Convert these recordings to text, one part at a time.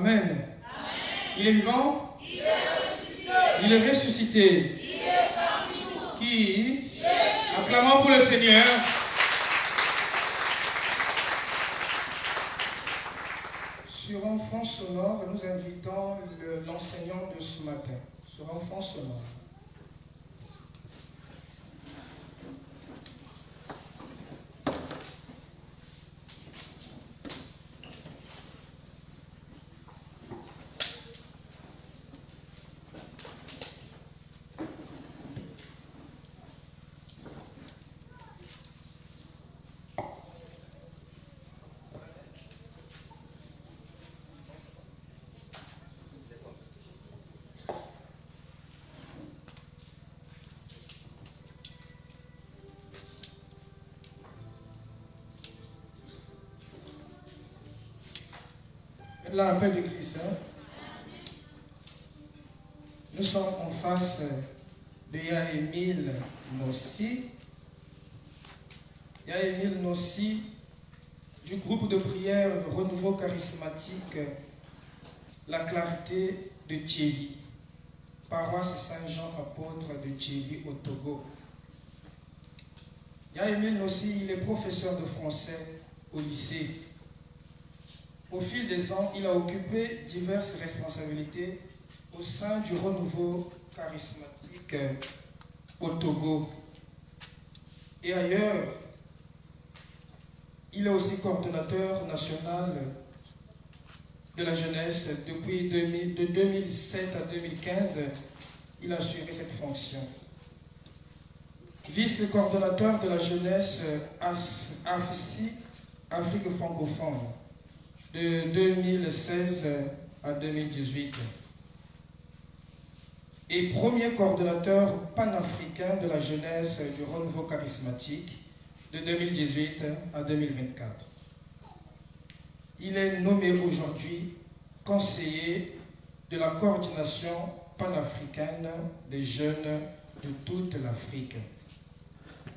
Amen. Il est vivant? Il est ressuscité. Il est ressuscité. Il est parmi nous. Qui? Jésus. Acclamons pour le Seigneur. Sur un fond sonore, nous invitons l'enseignant de ce matin. Sur un fond sonore. La paix de Christ. Nous sommes en face de Yaémile Nossi. Yaémile Nossi, du groupe de prière Renouveau Charismatique, La Clarté de Thiévi, paroisse Saint-Jean Apôtre de Thiévi au Togo. Yaémile Nossi, il est professeur de français au lycée. Au fil des ans, il a occupé diverses responsabilités au sein du Renouveau Charismatique au Togo. Et ailleurs, il est aussi coordonnateur national de la jeunesse. Depuis de 2007 à 2015, il a assuré cette fonction. Vice-coordonnateur de la jeunesse AFSI, Afrique francophone, de 2016 à 2018. Et premier coordonnateur panafricain de la jeunesse du Renouveau Charismatique de 2018 à 2024. Il est nommé aujourd'hui conseiller de la coordination panafricaine des jeunes de toute l'Afrique.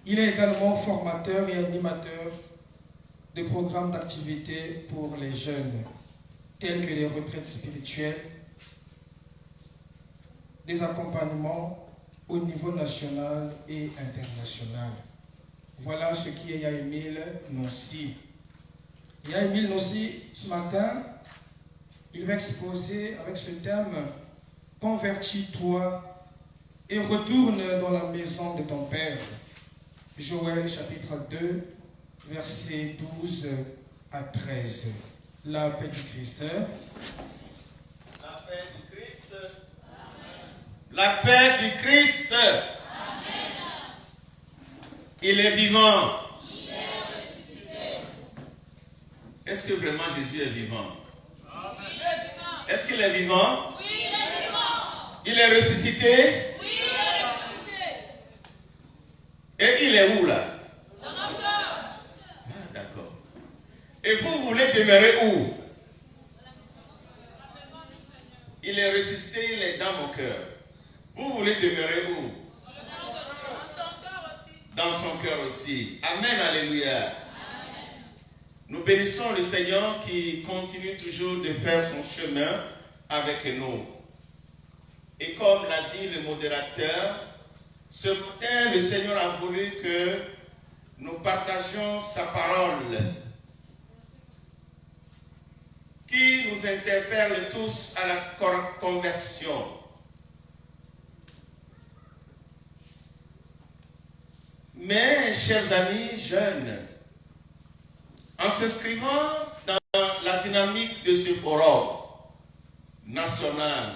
Il est également formateur et animateur de programmes d'activité pour les jeunes, tels que les retraites spirituelles, des accompagnements au niveau national et international. Voilà ce qui est Yaémile Nossi. Yaémile Nossi, ce matin, il va exposer avec ce thème « Convertis-toi et retourne dans la maison de ton Père ». Joël chapitre 2, versets 12 à 13. La paix du Christ. La paix du Christ. Amen. La paix du Christ. Amen. Il est vivant. Il est ressuscité. Est-ce que vraiment Jésus est vivant? Amen. Est-ce qu'il est vivant? Oui, il est vivant. Il est ressuscité? Oui, il est ressuscité. Et il est où là? Dans notre cœur. Ah, d'accord. Et vous voulez demeurer où? Il est ressuscité, il est dans mon cœur. Vous voulez demeurer où? Dans son cœur aussi. Amen, alléluia. Amen. Nous bénissons le Seigneur qui continue toujours de faire son chemin avec nous. Et comme l'a dit le modérateur, ce matin, le Seigneur a voulu que nous partagions sa parole qui nous interpelle tous à la conversion. Mais, chers amis jeunes, en s'inscrivant dans la dynamique de ce forum national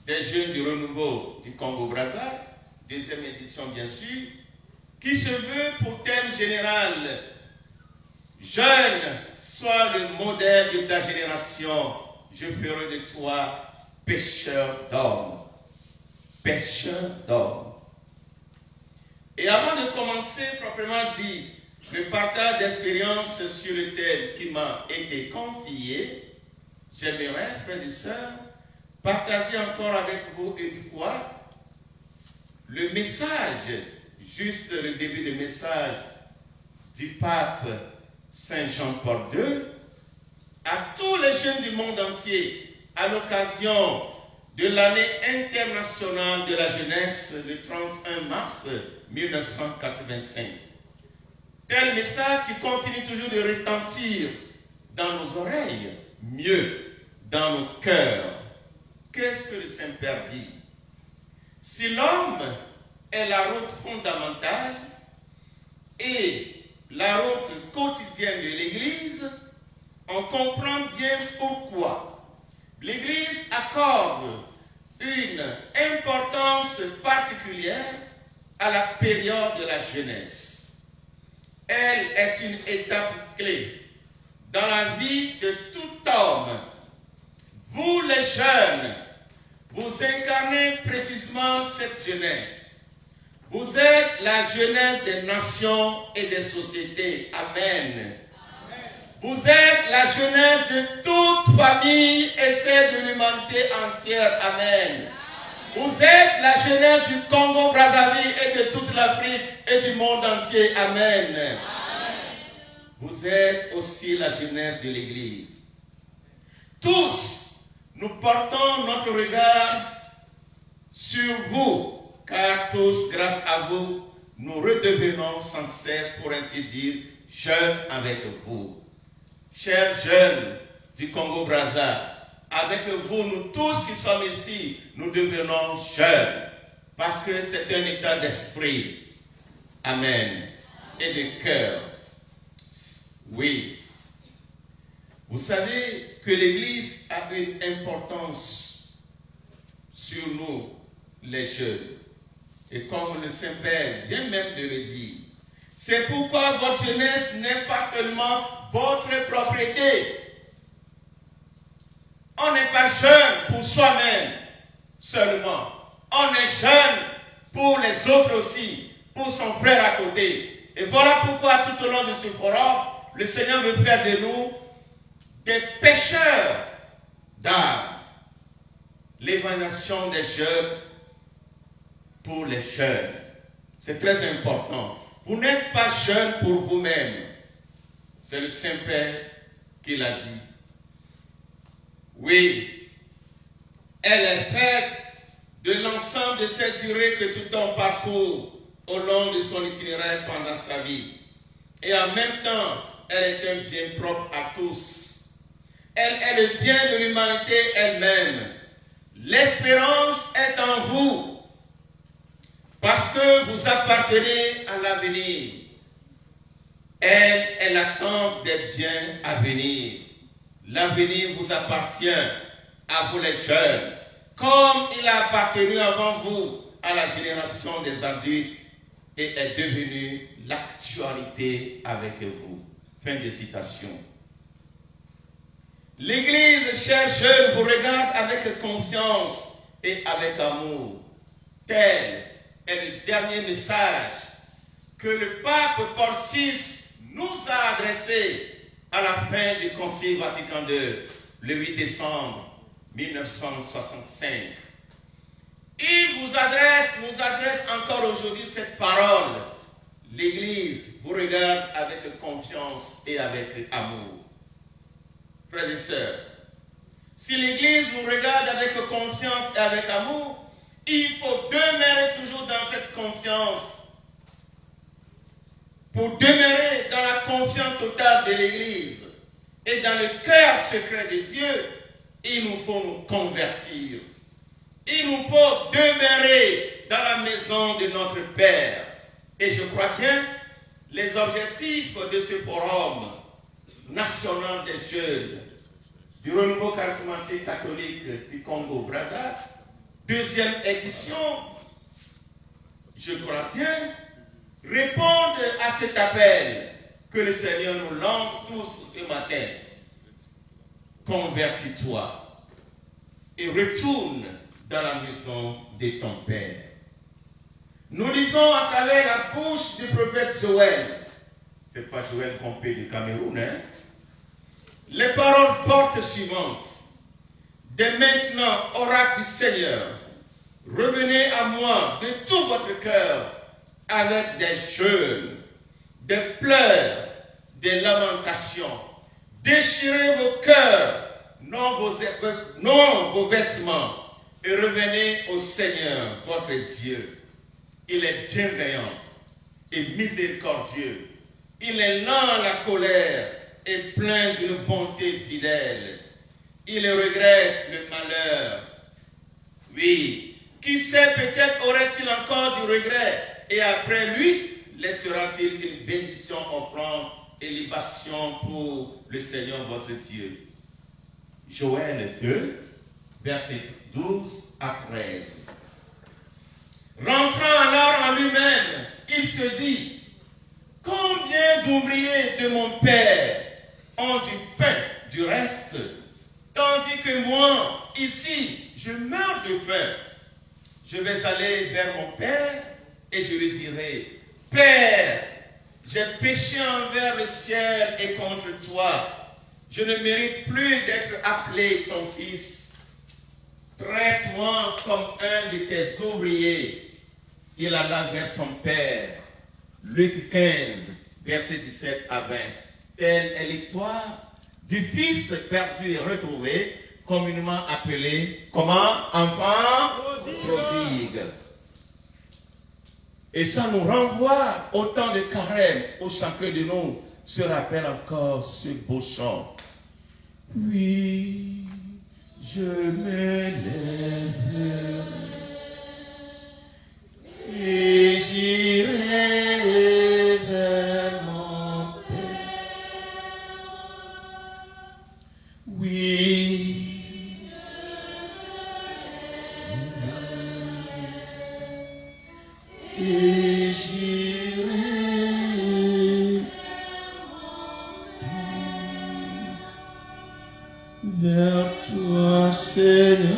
des jeunes du renouveau du Congo-Brazzaville, deuxième édition bien sûr, qui se veut pour thème général « Jeune, sois le modèle de ta génération, je ferai de toi pécheur d'hommes. » Pécheur d'hommes. Et avant de commencer, proprement dit, le partage d'expérience sur le thème qui m'a été confié, j'aimerais, frères et sœurs, partager encore avec vous une fois le message, juste le début du message du pape Saint Jean-Paul II à tous les jeunes du monde entier, à l'occasion de l'année internationale de la jeunesse le 31 mars 1985. Tel message qui continue toujours de retentir dans nos oreilles, mieux dans nos cœurs. Qu'est-ce que le Saint-Père dit? Si l'homme est la route fondamentale et la route quotidienne de l'Église, on comprend bien pourquoi l'Église accorde une importance particulière à la période de la jeunesse. Elle est une étape clé dans la vie de tout homme. Vous les jeunes, vous incarnez précisément cette jeunesse. Vous êtes la jeunesse des nations et des sociétés. Amen. Vous êtes la jeunesse de toute famille et celle de l'humanité entière. Amen. Vous êtes la jeunesse du Congo-Brazzaville et de toute l'Afrique et du monde entier. Amen. Vous êtes aussi la jeunesse de l'Église. Tous, nous portons notre regard sur vous, car tous, grâce à vous, nous redevenons sans cesse, pour ainsi dire, jeunes avec vous. Chers jeunes du Congo-Brazza, avec vous, nous tous qui sommes ici, nous devenons jeunes, parce que c'est un état d'esprit. Amen. Et de cœur. Oui. Vous savez que l'Église a une importance sur nous, les jeunes. Et comme le Saint-Père vient même de le dire, c'est pourquoi votre jeunesse n'est pas seulement votre propriété. On n'est pas jeune pour soi-même seulement. On est jeune pour les autres aussi, pour son frère à côté. Et voilà pourquoi tout au long de ce forum, le Seigneur veut faire de nous des pêcheurs d'âmes. L'évaluation des jeunes pour les jeunes. C'est très important. Vous n'êtes pas jeune pour vous-même. C'est le Saint-Père qui l'a dit. Oui, elle est faite de l'ensemble de cette durée que tout homme parcourt au long de son itinéraire pendant sa vie. Et en même temps, elle est un bien propre à tous. Elle est le bien de l'humanité elle-même. L'espérance est en vous, parce que vous appartenez à l'avenir. Elle est l'attente des biens à venir. L'avenir vous appartient, à vous les jeunes, comme il a appartenu avant vous à la génération des adultes et est devenu l'actualité avec vous. Fin de citation. L'Église, chers jeunes, vous regarde avec confiance et avec amour. Tel est le dernier message que le pape Paul VI nous a adressé à la fin du Concile Vatican II, le 8 décembre 1965. Il nous adresse encore aujourd'hui cette parole. L'Église vous regarde avec confiance et avec amour. Frères et sœurs, si l'Église nous regarde avec confiance et avec amour, il faut demeurer toujours dans cette confiance. Pour demeurer dans la confiance totale de l'Église et dans le cœur secret de Dieu, il nous faut nous convertir. Il nous faut demeurer dans la maison de notre Père. Et je crois bien, les objectifs de ce forum national des jeunes du renouveau charismatique catholique du Congo-Brazza, deuxième édition, je crois bien, répondent à cet appel que le Seigneur nous lance tous ce matin. Convertis-toi et retourne dans la maison de ton Père. Nous lisons à travers la bouche du prophète Joël, c'est pas Joël Pompé du Cameroun, hein? Les paroles fortes suivantes. Dès maintenant, oracle du Seigneur, revenez à moi de tout votre cœur avec des jeûnes, des pleurs, des lamentations. Déchirez vos cœurs non vos vêtements, et revenez au Seigneur, votre Dieu. Il est bienveillant et miséricordieux. Il est lent à la colère et plein d'une bonté fidèle. Il regrette le malheur. Oui, qui sait, peut-être aurait-il encore du regret, et après lui, laissera-t-il une bénédiction, offrande et libation pour le Seigneur votre Dieu. Joël 2, versets 12 à 13. Rentrant alors en lui-même, il se dit, combien d'ouvriers de mon père ont du pain du reste, tandis que moi, ici, je meurs de faim. Je vais aller vers mon père et je lui dirai, Père, j'ai péché envers le ciel et contre toi. Je ne mérite plus d'être appelé ton fils. Traite-moi comme un de tes ouvriers. Il alla vers son père. Luc 15, versets 17 à 20. Telle est l'histoire du fils perdu et retrouvé, communément appelé, comment? Enfant prodigue. Et ça nous renvoie au temps de carême, où chacun de nous se rappelle encore ce beau chant. Oui, je m'élève et j'irai vers mon Père. Oui, et j'irai vers toi, Seigneur.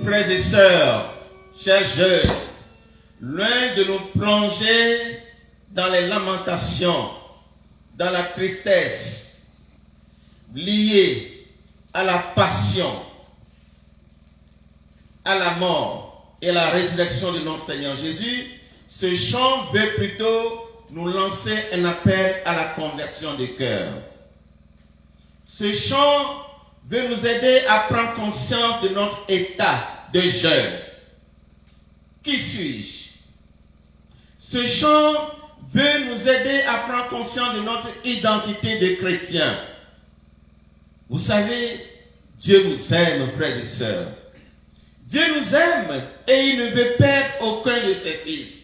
Frères et sœurs, chers jeunes, loin de nous plonger dans les lamentations, dans la tristesse liée à la passion, à la mort et à la résurrection de notre Seigneur Jésus, ce chant veut plutôt nous lancer un appel à la conversion du cœur. Ce chant veut nous aider à prendre conscience de notre état de jeune. Qui suis-je? Ce chant veut nous aider à prendre conscience de notre identité de chrétien. Vous savez, Dieu nous aime, frères et sœurs. Dieu nous aime et il ne veut perdre aucun de ses fils.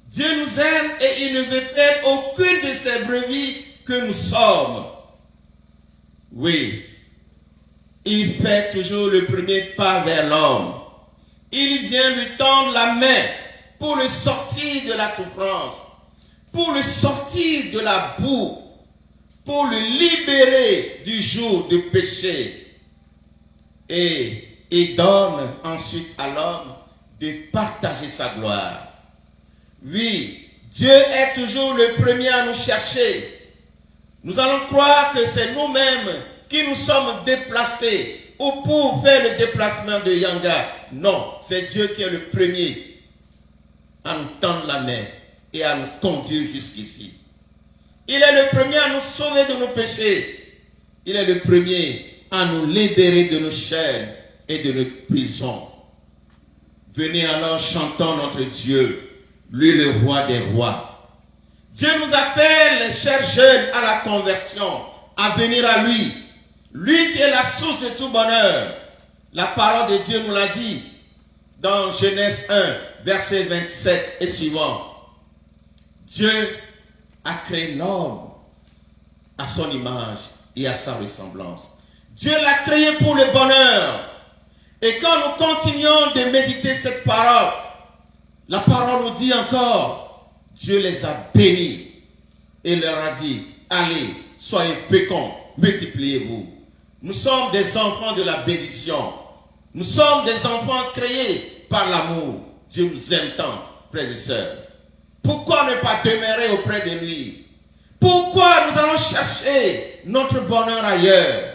Dieu nous aime et il ne veut perdre aucune de ses brebis que nous sommes. Oui, il fait toujours le premier pas vers l'homme. Il vient lui tendre la main pour le sortir de la souffrance, pour le sortir de la boue, pour le libérer du joug de péché. Et il donne ensuite à l'homme de partager sa gloire. Oui, Dieu est toujours le premier à nous chercher. Nous allons croire que c'est nous-mêmes qui nous sommes déplacés ou pour faire le déplacement de Yanga. Non, c'est Dieu qui est le premier à nous tendre la main et à nous conduire jusqu'ici. Il est le premier à nous sauver de nos péchés. Il est le premier à nous libérer de nos chaînes et de nos prisons. Venez alors, chantons notre Dieu, lui le roi des rois. Dieu nous appelle, chers jeunes, à la conversion, à venir à lui. Lui qui est la source de tout bonheur. La parole de Dieu nous l'a dit dans Genèse 1, verset 27 et suivant. Dieu a créé l'homme à son image et à sa ressemblance. Dieu l'a créé pour le bonheur. Et quand nous continuons de méditer cette parole, la parole nous dit encore, Dieu les a bénis et leur a dit, allez, soyez féconds, multipliez-vous. Nous sommes des enfants de la bénédiction. Nous sommes des enfants créés par l'amour. Dieu nous aime tant, frères et sœurs. Pourquoi ne pas demeurer auprès de lui? Pourquoi nous allons chercher notre bonheur ailleurs?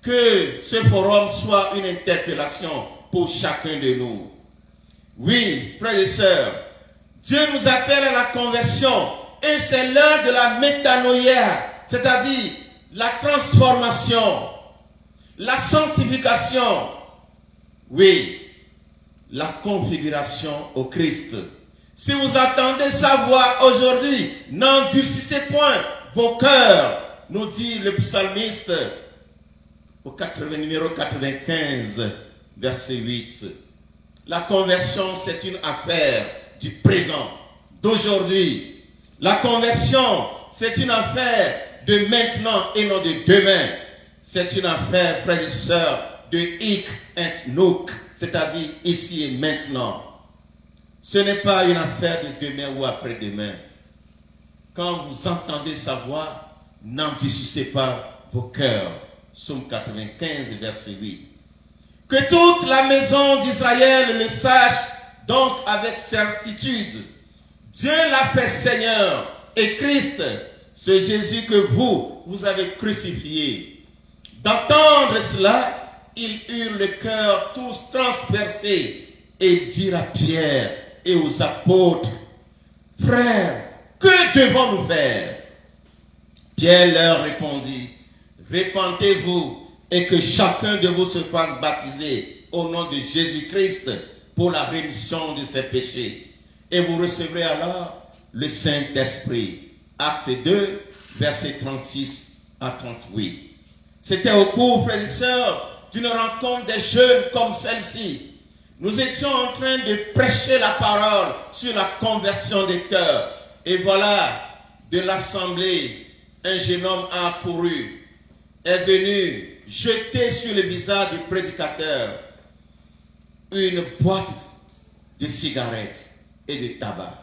Que ce forum soit une interpellation pour chacun de nous. Oui, frères et sœurs, Dieu nous appelle à la conversion et c'est l'heure de la métanoïa, c'est-à-dire la transformation, la sanctification, oui, la configuration au Christ. Si vous entendez sa voix aujourd'hui, n'endurcissez point vos cœurs, nous dit le psalmiste au numéro 95, verset 8. La conversion, c'est une affaire du présent, d'aujourd'hui. La conversion, c'est une affaire de maintenant et non de demain. C'est une affaire, frères et sœurs, de hic et nunc, c'est-à-dire ici et maintenant. Ce n'est pas une affaire de demain ou après-demain. Quand vous entendez sa voix, n'endurcissez pas vos cœurs. Psaume 95, verset 8. Que toute la maison d'Israël le sache donc avec certitude. Dieu l'a fait Seigneur et Christ, ce Jésus que vous avez crucifié. D'entendre cela, ils eurent le cœur tous transpercés et dirent à Pierre et aux apôtres, frères, que devons-nous faire? Pierre leur répondit, repentez-vous et que chacun de vous se fasse baptiser au nom de Jésus-Christ pour la rémission de ses péchés. Et vous recevrez alors le Saint-Esprit. Acte 2, versets 36 à 38. C'était au cours, frères et sœurs, d'une rencontre des jeunes comme celle-ci. Nous étions en train de prêcher la parole sur la conversion des cœurs. Et voilà, de l'assemblée, un jeune homme a accouru, est venu jeter sur le visage du prédicateur une boîte de cigarettes et de tabac.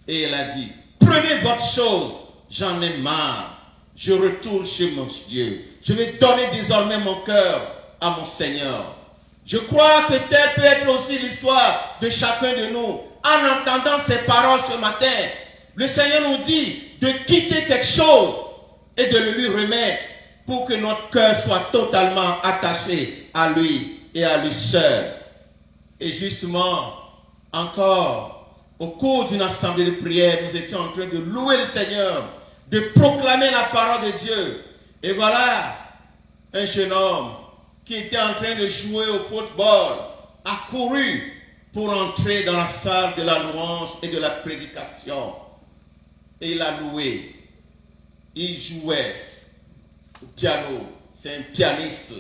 Et il a dit, prenez votre chose, j'en ai marre, je retourne chez mon Dieu. Je vais donner désormais mon cœur à mon Seigneur. Je crois que telle peut être aussi l'histoire de chacun de nous. En entendant ces paroles ce matin, le Seigneur nous dit de quitter quelque chose et de le lui remettre pour que notre cœur soit totalement attaché à lui et à lui seul. Et justement, encore, au cours d'une assemblée de prière, nous étions en train de louer le Seigneur, de proclamer la parole de Dieu. Et voilà, un jeune homme qui était en train de jouer au football a couru pour entrer dans la salle de la louange et de la prédication. Et il a loué. Il jouait au piano. C'est un pianiste.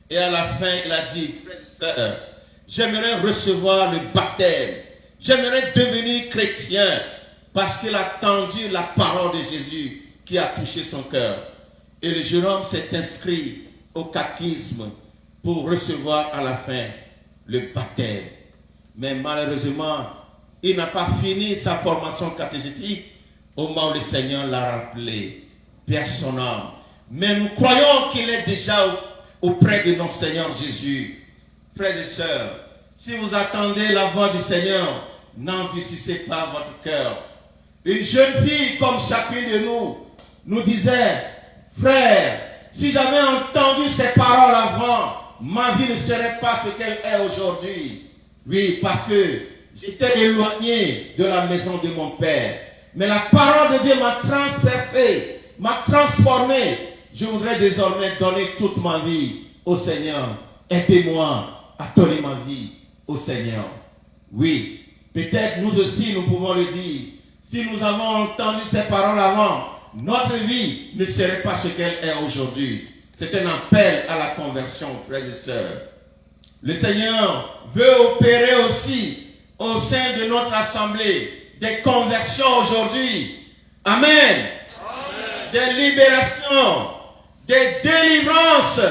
Et à la fin, il a dit, frères et sœurs, j'aimerais recevoir le baptême. J'aimerais devenir chrétien parce qu'il a entendu la parole de Jésus qui a touché son cœur. Et le jeune homme s'est inscrit au catéchisme pour recevoir à la fin le baptême. Mais malheureusement, il n'a pas fini sa formation catéchétique au moment où le Seigneur l'a rappelé. Père son âme. Mais nous croyons qu'il est déjà auprès de notre Seigneur Jésus. Frères et sœurs, si vous attendez la voix du Seigneur, n'endurcissez pas votre cœur. Une jeune fille comme chacune de nous disait, frère, si j'avais entendu ces paroles avant, ma vie ne serait pas ce qu'elle est aujourd'hui. Oui, parce que j'étais éloigné de la maison de mon Père. Mais la parole de Dieu m'a transpercé, m'a transformé. Je voudrais désormais donner toute ma vie au Seigneur. Aidez-moi à donner ma vie au Seigneur. Oui, peut-être nous aussi nous pouvons le dire. Si nous avons entendu ces paroles avant, notre vie ne serait pas ce qu'elle est aujourd'hui. C'est un appel à la conversion, frères et sœurs. Le Seigneur veut opérer aussi au sein de notre assemblée des conversions aujourd'hui. Amen. Amen. Des libérations, des délivrances.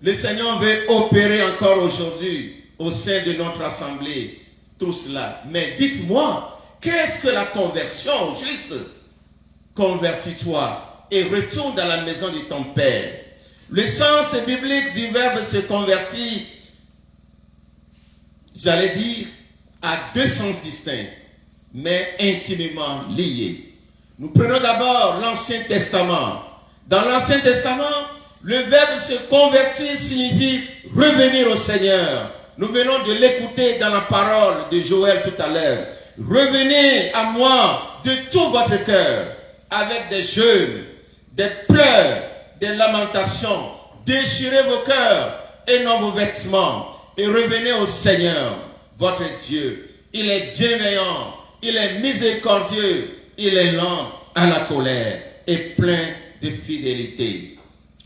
Le Seigneur veut opérer encore aujourd'hui au sein de notre assemblée. Tout cela. Mais dites-moi, qu'est-ce que la conversion juste? Convertis-toi et retourne dans la maison de ton Père. Le sens biblique du verbe se convertir, j'allais dire, a deux sens distincts, mais intimement liés. Nous prenons d'abord l'Ancien Testament. Dans l'Ancien Testament, le verbe se convertir signifie revenir au Seigneur. Nous venons de l'écouter dans la parole de Joël tout à l'heure. Revenez à moi de tout votre cœur, avec des jeûnes, des pleurs, des lamentations. Déchirez vos cœurs et non vos vêtements, et revenez au Seigneur, votre Dieu. Il est bienveillant, il est miséricordieux, il est lent à la colère et plein de fidélité.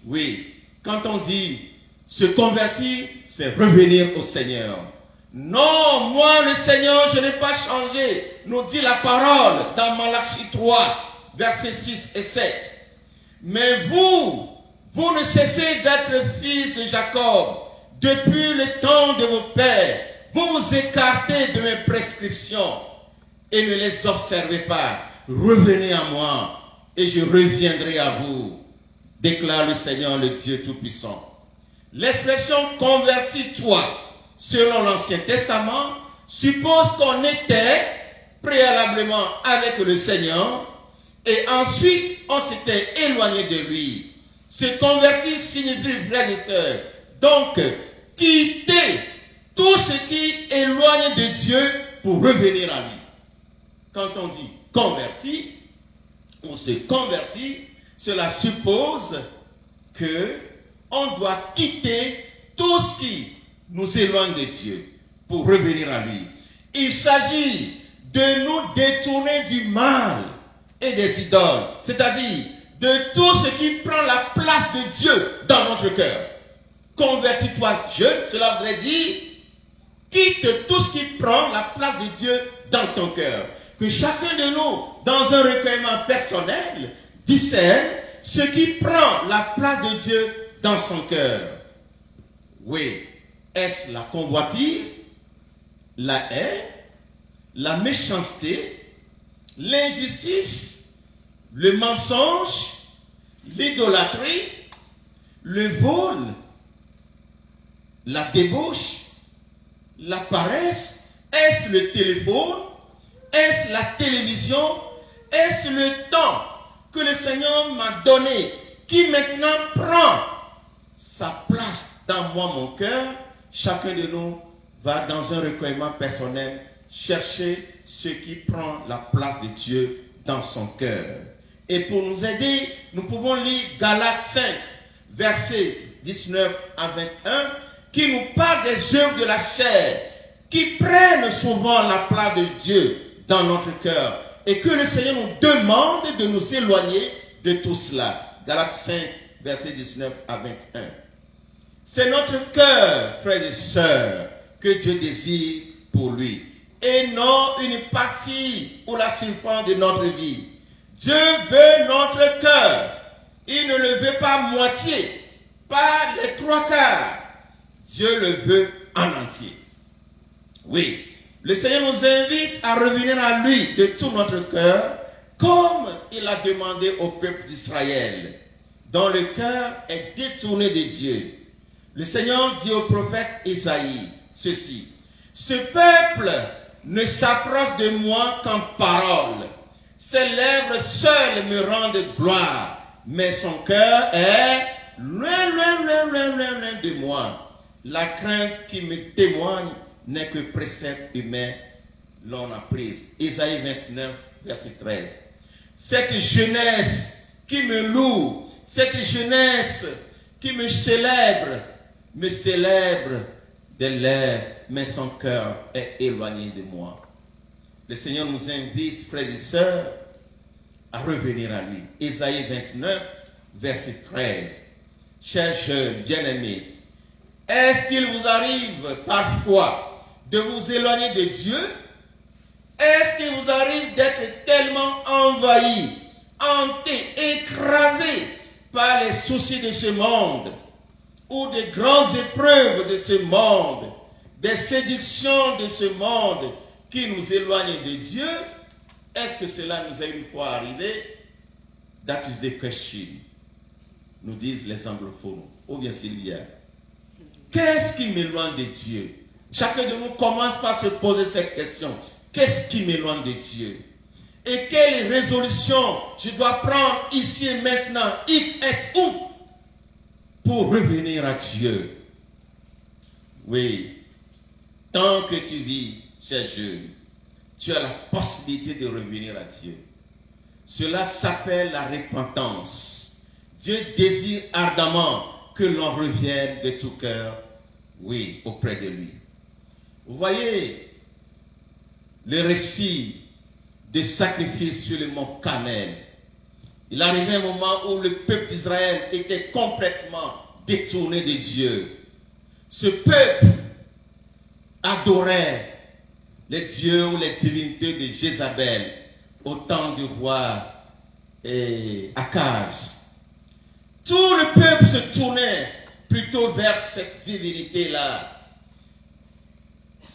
Oui, quand on dit se convertir, c'est revenir au Seigneur. Non, moi le Seigneur, je n'ai pas changé, nous dit la parole dans Malachie 3, versets 6 et 7. Mais vous ne cessez d'être fils de Jacob depuis le temps de vos pères. Vous vous écartez de mes prescriptions et ne les observez pas. Revenez à moi et je reviendrai à vous, déclare le Seigneur, le Dieu Tout-Puissant. L'expression « convertis-toi » selon l'Ancien Testament suppose qu'on était préalablement avec le Seigneur et ensuite on s'était éloigné de lui. Se convertir signifie, frères et sœurs, donc quitter tout ce qui éloigne de Dieu pour revenir à lui. Quand on dit converti, on se convertit, cela suppose que on doit quitter tout ce qui nous éloigne de Dieu pour revenir à lui. Il s'agit de nous détourner du mal et des idoles, c'est-à-dire de tout ce qui prend la place de Dieu dans notre cœur. Convertis-toi, jeune, cela voudrait dire quitte tout ce qui prend la place de Dieu dans ton cœur. Que chacun de nous, dans un recueillement personnel, discerne ce qui prend la place de Dieu dans son cœur. Oui, est-ce la convoitise, la haine, la méchanceté, l'injustice, le mensonge, l'idolâtrie, le vol, la débauche, la paresse? Est-ce le téléphone? Est-ce la télévision? Est-ce le temps que le Seigneur m'a donné qui maintenant prend sa place dans moi, mon cœur? Chacun de nous va dans un recueillement personnel chercher ce qui prend la place de Dieu dans son cœur. Et pour nous aider, nous pouvons lire Galates 5, versets 19 à 21, qui nous parle des œuvres de la chair, qui prennent souvent la place de Dieu dans notre cœur, et que le Seigneur nous demande de nous éloigner de tout cela. Galates 5, versets 19 à 21. C'est notre cœur, frères et sœurs, que Dieu désire pour lui, et non une partie ou la surface de notre vie. Dieu veut notre cœur. Il ne le veut pas moitié, pas les trois quarts. Dieu le veut en entier. Oui, le Seigneur nous invite à revenir à lui de tout notre cœur, comme il a demandé au peuple d'Israël, dont le cœur est détourné de Dieu. Le Seigneur dit au prophète Isaïe ceci: ce peuple ne s'approche de moi qu'en parole. Ses lèvres seules me rendent gloire, mais son cœur est loin, loin, loin, loin, loin, loin de moi. La crainte qui me témoigne n'est que précepte humain l'on a prise. Isaïe 29, verset 13. Cette jeunesse qui me loue, cette jeunesse qui me célèbre des lèvres, mais son cœur est éloigné de moi. Le Seigneur nous invite, frères et sœurs, à revenir à lui. Isaïe 29, verset 13. Chers jeunes, bien-aimés, est-ce qu'il vous arrive parfois de vous éloigner de Dieu? Est-ce qu'il vous arrive d'être tellement envahi, hanté, écrasé par les soucis de ce monde, ou des grandes épreuves de ce monde, des séductions de ce monde qui nous éloignent de Dieu? Est-ce que cela nous est une fois arrivé? That is the question. nous disent les anglophones, ou bien Sylvia. Qu'est-ce qui m'éloigne de Dieu? Chacun de nous commence par se poser cette question. Qu'est-ce qui m'éloigne de Dieu? Et quelle résolution je dois prendre ici et maintenant, et où, pour revenir à Dieu? Oui, tant que tu vis, cher jeune, tu as la possibilité de revenir à Dieu. Cela s'appelle la repentance. Dieu désire ardemment que l'on revienne de tout cœur, oui, auprès de lui. Vous voyez le récit des sacrifices sur le mont Carmel. Il arrivait un moment où le peuple d'Israël était complètement détourné de Dieu. Ce peuple adorait les dieux ou les divinités de Jézabel au temps du roi Akaz. Tout le peuple se tournait plutôt vers cette divinité-là.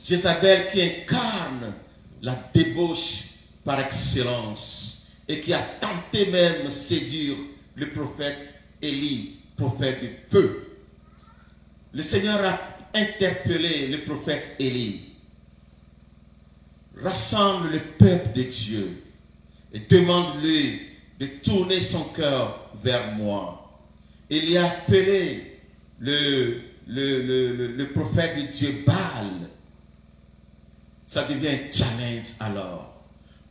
Jézabel qui incarne la débauche par excellence et qui a tenté même de séduire le prophète Élie, prophète du feu. Le Seigneur a interpellé le prophète Élie. Rassemble le peuple de Dieu et demande-lui de tourner son cœur vers moi. Il y a appelé le prophète de Dieu Baal. Ça devient un challenge alors.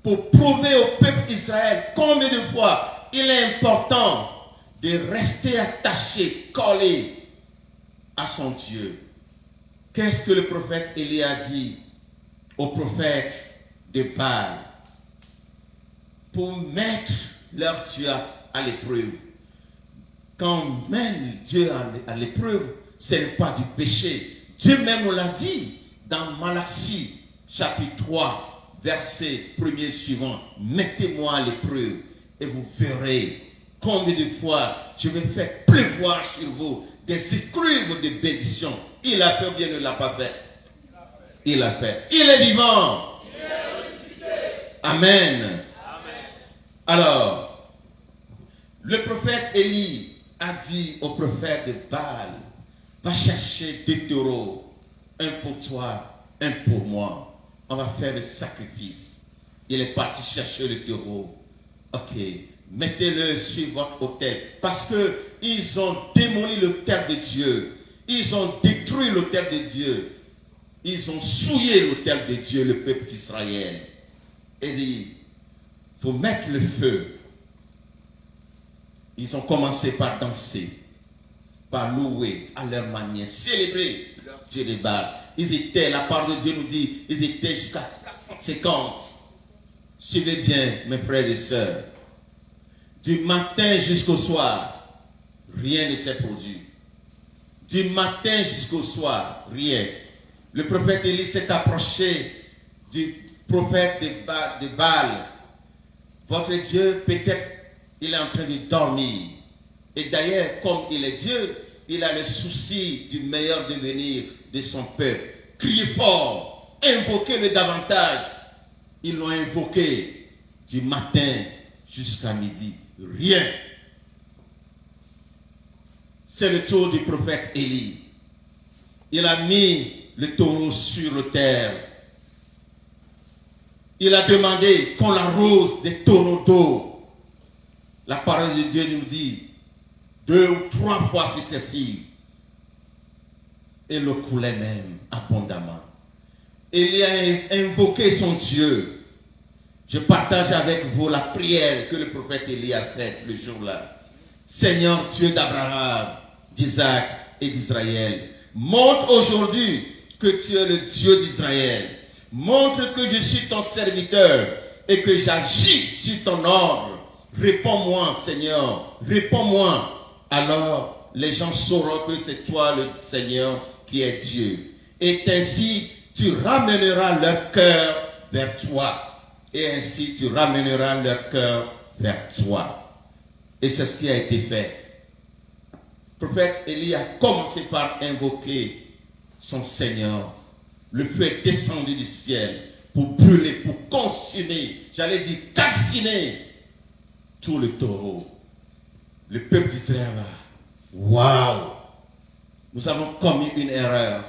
Pour prouver au peuple d'Israël combien de fois il est important de rester attaché, collé à son Dieu. Qu'est-ce que le prophète Élie a dit au prophète de Baal? Pour mettre leur Dieu à l'épreuve. Quand on mène Dieu à l'épreuve, ce n'est pas du péché. Dieu même nous l'a dit dans Malachie, chapitre 3, verset 1er suivant. Mettez-moi à l'épreuve et vous verrez combien de fois je vais faire pleuvoir sur vous des écluves de bénédiction. Il a fait ou bien ne l'a pas fait? Il a fait. Il est vivant. Il est ressuscité. Amen. Amen. Alors, le prophète Élie a dit au prophète de Baal, va chercher deux taureaux, un pour toi, un pour moi. On va faire le sacrifice. Il est parti chercher le taureau. Ok, mettez-le sur votre autel. Parce que ils ont démoli l'autel de Dieu. Ils ont détruit l'autel de Dieu. Ils ont souillé l'autel de Dieu, le peuple d'Israël. Et dit, il faut mettre le feu. Ils ont commencé par danser, par louer à leur manière, célébrer leur Dieu des Baal. Ils étaient, la parole de Dieu nous dit, ils étaient jusqu'à 450. Suivez bien, mes frères et sœurs. Du matin jusqu'au soir, rien ne s'est produit. Du matin jusqu'au soir, rien. Le prophète Élie s'est approché du prophète de Baal. Votre Dieu, peut-être, il est en train de dormir. Et d'ailleurs, comme il est Dieu, il a le souci du meilleur devenir de son peuple. Criez fort, invoquez-le davantage. Ils l'ont invoqué du matin jusqu'à midi. Rien. C'est le tour du prophète Élie. Il a mis le taureau sur le terre. Il a demandé qu'on l'arrose des tonneaux d'eau. La parole de Dieu nous dit 2 ou 3 fois successives. Et le coulait même abondamment. Il a invoqué son Dieu. Je partage avec vous la prière que le prophète Élie a faite le jour-là. Seigneur Dieu d'Abraham, d'Isaac et d'Israël, montre aujourd'hui que tu es le Dieu d'Israël. Montre que je suis ton serviteur et que j'agis sur ton ordre. Réponds-moi, Seigneur, réponds-moi. Alors, les gens sauront que c'est toi, le Seigneur, qui est Dieu. Et ainsi, tu ramèneras leur cœur vers toi. Et ainsi, tu ramèneras leur cœur vers toi. Et c'est ce qui a été fait. Le prophète Élie a commencé par invoquer son Seigneur. Le feu est descendu du ciel pour brûler, pour consumer, j'allais dire calciner tout le taureau. Le peuple d'Israël Waouh! Nous avons commis une erreur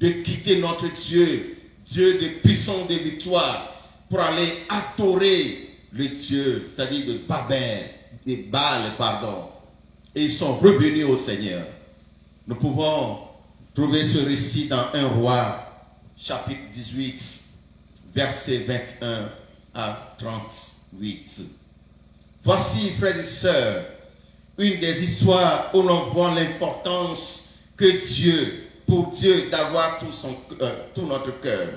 de quitter notre Dieu, Dieu de puissance de victoire, pour aller adorer le Dieu, c'est-à-dire de Babel, de Baal, pardon. Et ils sont revenus au Seigneur. Nous pouvons trouver ce récit dans 1 Roi, chapitre 18, versets 21 à 38. Voici, frères et sœurs, une des histoires où l'on voit l'importance que Dieu, pour Dieu d'avoir tout notre cœur.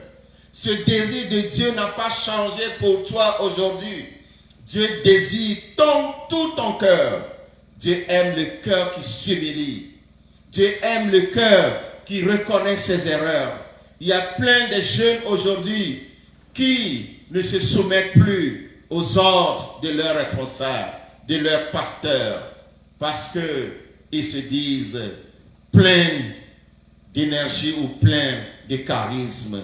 Ce désir de Dieu n'a pas changé pour toi aujourd'hui. Dieu désire tout ton cœur. Dieu aime le cœur qui s'humilie. Dieu aime le cœur qui reconnaît ses erreurs. Il y a plein de jeunes aujourd'hui qui ne se soumettent plus aux ordres de leurs responsables, de leurs pasteurs, parce qu'ils se disent pleins d'énergie ou pleins de charisme.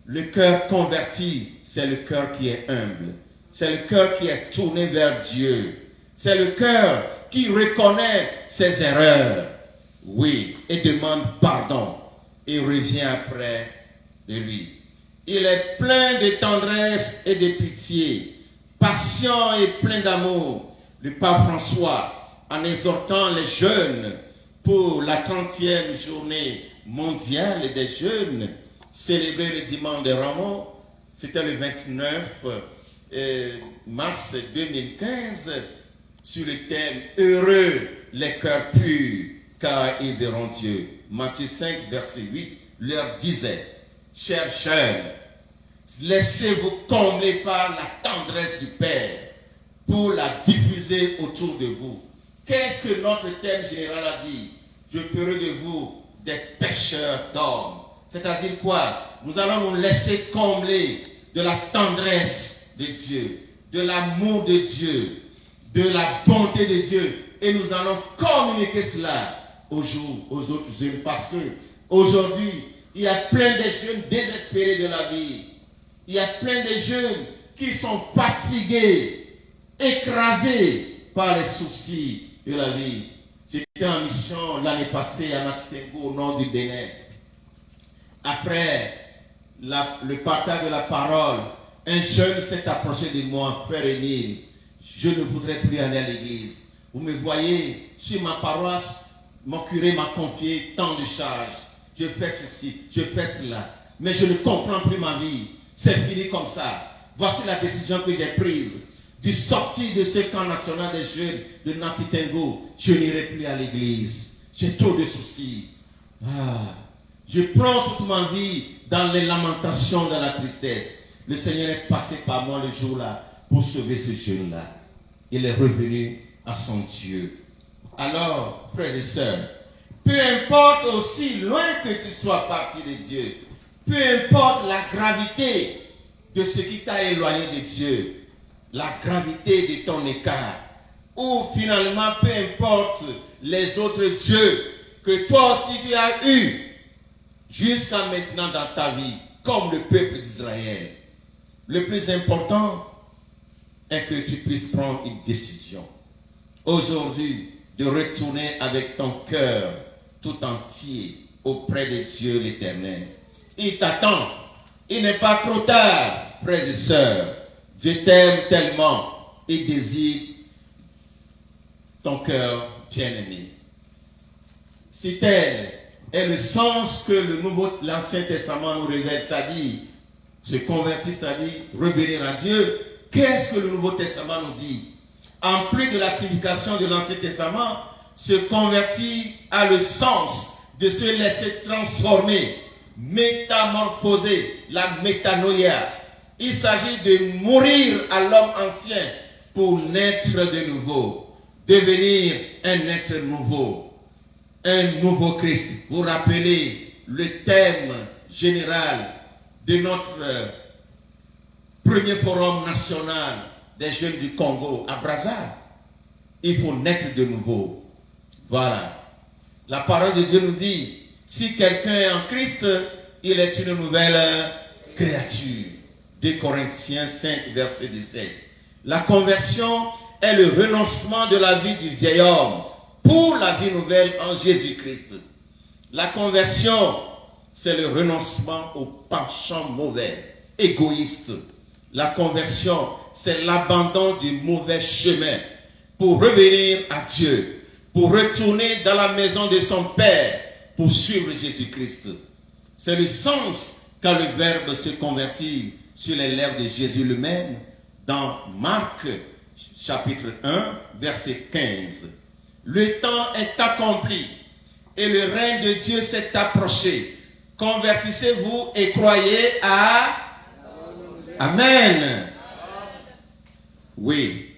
Le cœur converti, c'est le cœur qui est humble. C'est le cœur qui est tourné vers Dieu. C'est le cœur qui reconnaît ses erreurs. Oui, et demande pardon et revient après de lui. Il est plein de tendresse et de pitié, patient et plein d'amour. Le pape François, en exhortant les jeunes pour la 30e journée mondiale des jeunes, célébrée le dimanche de Ramos, c'était le 29 mars 2015, sur le thème « Heureux les cœurs purs, car ils verront Dieu ». Matthieu 5, verset 8, leur disait « Chers jeunes, laissez-vous combler par la tendresse du Père pour la diffuser autour de vous. » Qu'est-ce que notre thème général a dit? « Je ferai de vous des pêcheurs d'hommes. » C'est-à-dire quoi? Nous allons nous laisser combler de la tendresse de Dieu, de l'amour de Dieu, de la bonté de Dieu. Et nous allons communiquer cela aux autres jeunes. Parce que aujourd'hui, il y a plein de jeunes désespérés de la vie. Il y a plein de jeunes qui sont fatigués, écrasés par les soucis de la vie. J'étais en mission l'année passée à Natitengo, au nord du Bénin. Après le partage de la parole, un jeune s'est approché de moi, frère Émile. Je ne voudrais plus aller à l'église. Vous me voyez, sur ma paroisse, mon curé m'a confié tant de charges. Je fais ceci, je fais cela. Mais je ne comprends plus ma vie. C'est fini comme ça. Voici la décision que j'ai prise. Du sortie de ce camp national des jeunes de Natitengo, je n'irai plus à l'église. J'ai trop de soucis. Je prends toute ma vie dans les lamentations, dans la tristesse. Le Seigneur est passé par moi le jour-là pour sauver ce jeune-là. Il est revenu à son Dieu. Alors, frères et sœurs, peu importe aussi loin que tu sois parti de Dieu, peu importe la gravité de ce qui t'a éloigné de Dieu, la gravité de ton écart, ou finalement peu importe les autres dieux que toi aussi tu as eus jusqu'à maintenant dans ta vie, comme le peuple d'Israël. Le plus important est que tu puisses prendre une décision aujourd'hui de retourner avec ton cœur tout entier auprès de Dieu l'Éternel. Il t'attend. Il n'est pas trop tard, frères et sœurs. Dieu t'aime tellement. Il désire ton cœur bien-aimé. Si tel est le sens que l'Ancien Testament nous révèle, c'est-à-dire se convertir, c'est-à-dire revenir à Dieu, qu'est-ce que le Nouveau Testament nous dit? En plus de la signification de l'Ancien Testament, se convertir a le sens de se laisser transformer, métamorphoser, la métanoïa. Il s'agit de mourir à l'homme ancien pour naître de nouveau, devenir un être nouveau, un nouveau Christ. Vous rappelez le thème général de notre premier forum national des jeunes du Congo à Brazzaville. Il faut naître de nouveau. Voilà. La parole de Dieu nous dit, si quelqu'un est en Christ, il est une nouvelle créature. 2 Corinthiens 5, verset 17. La conversion est le renoncement de la vie du vieil homme pour la vie nouvelle en Jésus-Christ. La conversion, c'est le renoncement au penchant mauvais, égoïste. La conversion, c'est l'abandon du mauvais chemin pour revenir à Dieu, pour retourner dans la maison de son Père, pour suivre Jésus-Christ. C'est le sens qu'a le verbe se convertir sur les lèvres de Jésus lui-même dans Marc chapitre 1, verset 15. Le temps est accompli et le règne de Dieu s'est approché. Convertissez-vous et croyez à... Amen. Oui,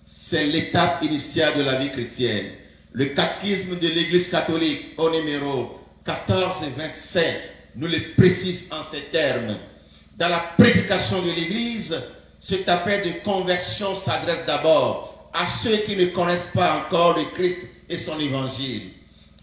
c'est l'étape initiale de la vie chrétienne. Le catéchisme de l'Église catholique au numéro 14 et 27 nous le précise en ces termes. Dans la prédication de l'Église, cet appel de conversion s'adresse d'abord à ceux qui ne connaissent pas encore le Christ et son évangile.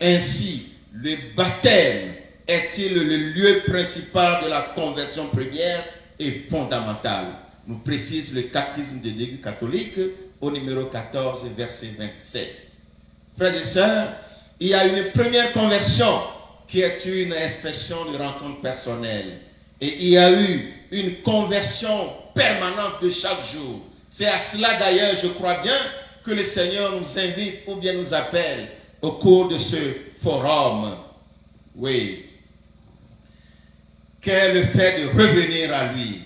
Ainsi, le baptême est-il le lieu principal de la conversion première et fondamentale? Nous précise le catéchisme de l'Église catholique au numéro 14, verset 27. Frères et sœurs, il y a une première conversion qui est une expression de rencontre personnelle. Et il y a eu une conversion permanente de chaque jour. C'est à cela d'ailleurs, je crois bien, que le Seigneur nous invite ou bien nous appelle au cours de ce forum. Oui. Qu'est le fait de revenir à lui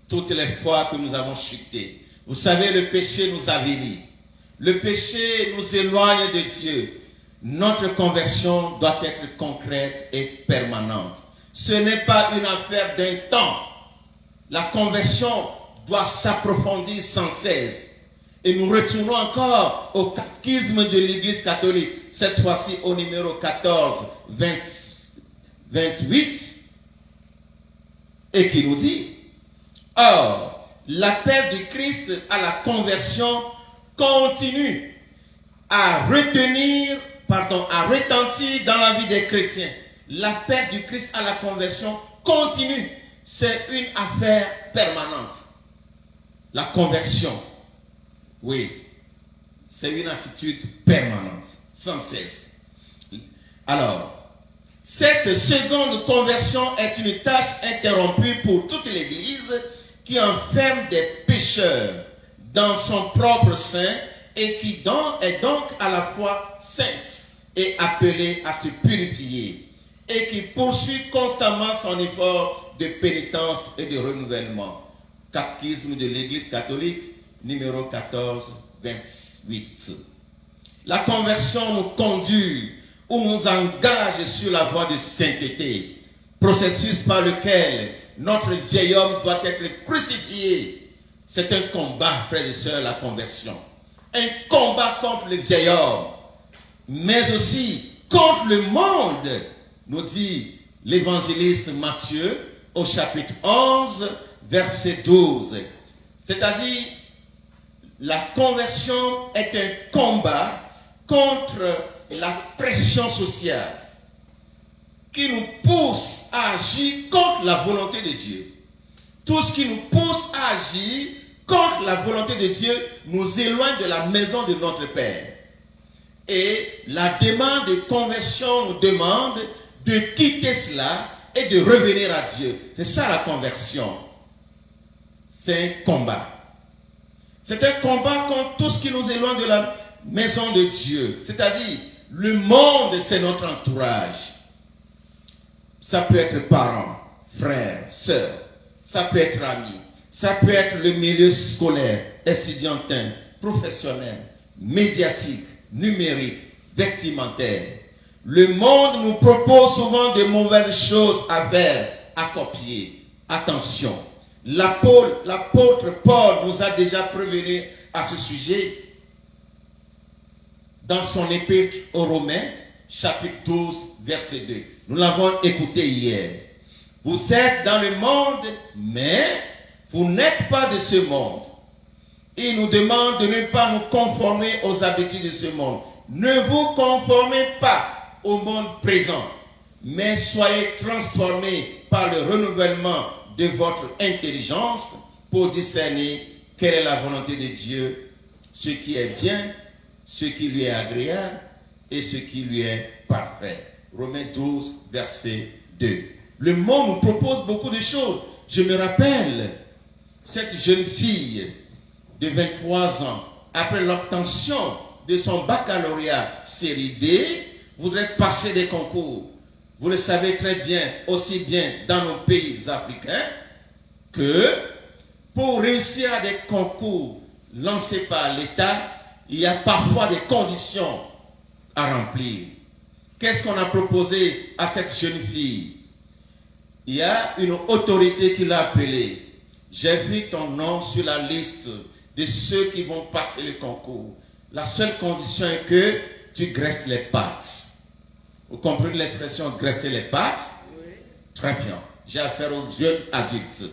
toutes les fois que nous avons chuté. Vous savez, le péché nous avilit. Le péché nous éloigne de Dieu. Notre conversion doit être concrète et permanente. Ce n'est pas une affaire d'un temps. La conversion doit s'approfondir sans cesse. Et nous retournons encore au catéchisme de l'Église catholique, cette fois-ci au numéro 14, 28, et qui nous dit: or, l'appel du Christ à la conversion continue à retentir dans la vie des chrétiens. L'appel du Christ à la conversion continue. C'est une affaire permanente. La conversion, oui, c'est une attitude permanente, sans cesse. Alors, cette seconde conversion est une tâche interrompue pour toute l'Église qui enferme des pécheurs dans son propre sein et qui est donc à la fois sainte et appelée à se purifier et qui poursuit constamment son effort de pénitence et de renouvellement. Catéchisme de l'Église catholique, numéro 14, 28. La conversion nous conduit ou nous engage sur la voie de sainteté, processus par lequel notre vieil homme doit être crucifié. C'est un combat, frères et sœurs, la conversion. Un combat contre le vieil homme, mais aussi contre le monde, nous dit l'évangéliste Matthieu au chapitre 11, verset 12. C'est-à-dire, la conversion est un combat contre la pression sociale qui nous pousse à agir contre la volonté de Dieu. Tout ce qui nous pousse à agir contre la volonté de Dieu nous éloigne de la maison de notre Père. Et la demande de conversion nous demande de quitter cela et de revenir à Dieu. C'est ça la conversion. C'est un combat. C'est un combat contre tout ce qui nous éloigne de la maison de Dieu. C'est-à-dire, le monde, c'est notre entourage. Ça peut être parents, frères, sœurs. Ça peut être amis. Ça peut être le milieu scolaire, estudiantin, professionnel, médiatique, numérique, vestimentaire. Le monde nous propose souvent de mauvaises choses à faire, à copier. Attention, l'apôtre Paul nous a déjà prévenu à ce sujet dans son épître aux Romains, chapitre 12, verset 2. Nous l'avons écouté hier. Vous êtes dans le monde, mais vous n'êtes pas de ce monde. Il nous demande de ne pas nous conformer aux habitudes de ce monde. Ne vous conformez pas au monde présent, mais soyez transformés par le renouvellement de votre intelligence pour discerner quelle est la volonté de Dieu, ce qui est bien, ce qui lui est agréable et ce qui lui est parfait. Romains 12, verset 2. Le monde nous propose beaucoup de choses. Je me rappelle, cette jeune fille de 23 ans, après l'obtention de son baccalauréat série D, voudrait passer des concours. Vous le savez très bien, aussi bien dans nos pays africains, que pour réussir à des concours lancés par l'État, il y a parfois des conditions à remplir. Qu'est-ce qu'on a proposé à cette jeune fille? Il y a une autorité qui l'a appelée. J'ai vu ton nom sur la liste de ceux qui vont passer le concours. La seule condition est que tu graisses les pattes. Vous comprenez l'expression graisser les pattes? Oui. Très bien. J'ai affaire aux jeunes adultes.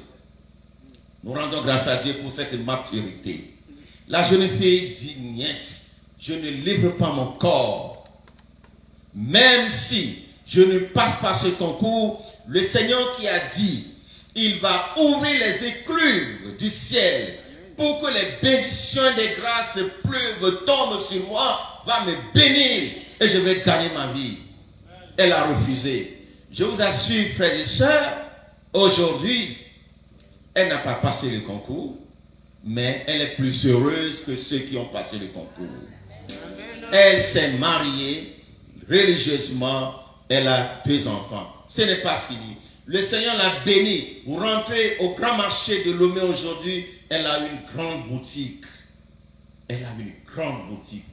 Nous rendons grâce à Dieu pour cette maturité. La jeune fille dit, niet, je ne livre pas mon corps. Même si je ne passe pas ce concours, le Seigneur qui a dit, il va ouvrir les écluses du ciel pour que les bénédictions des grâces pleuvent, tombent sur moi, va me bénir et je vais gagner ma vie. Elle a refusé. Je vous assure, frères et sœurs, aujourd'hui, elle n'a pas passé le concours, mais elle est plus heureuse que ceux qui ont passé le concours. Elle s'est mariée religieusement, elle a 2 enfants. Ce n'est pas fini. Le Seigneur l'a bénie. Vous rentrez au grand marché de Lomé aujourd'hui, elle a une grande boutique. Elle a une grande boutique.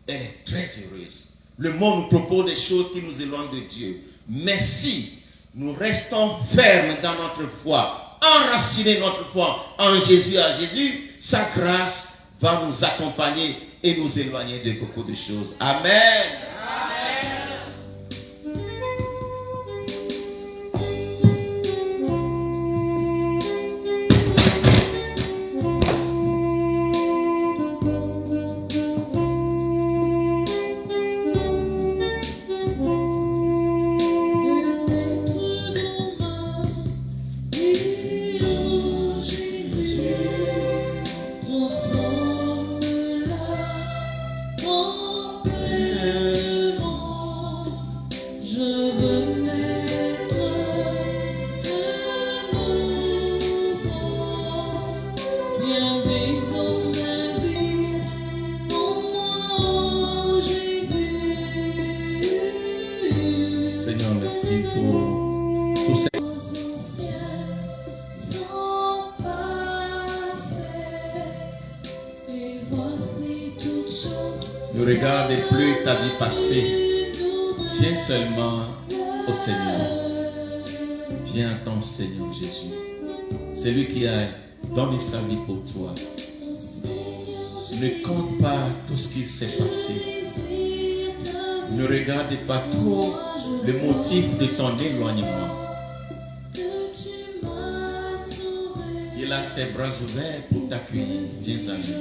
Elle est très heureuse. Le monde nous propose des choses qui nous éloignent de Dieu. Mais si nous restons fermes dans notre foi, enracinés notre foi en Jésus, à Jésus, sa grâce va nous accompagner et nous éloigner de beaucoup de choses. Amen. Ne regarde plus ta vie passée. Viens seulement au Seigneur. Viens à ton Seigneur Jésus. C'est lui qui a donné sa vie pour toi. Ne compte pas tout ce qui s'est passé. Ne regarde pas trop le motif de ton éloignement. Il a ses bras ouverts pour t'accueillir. Viens à lui.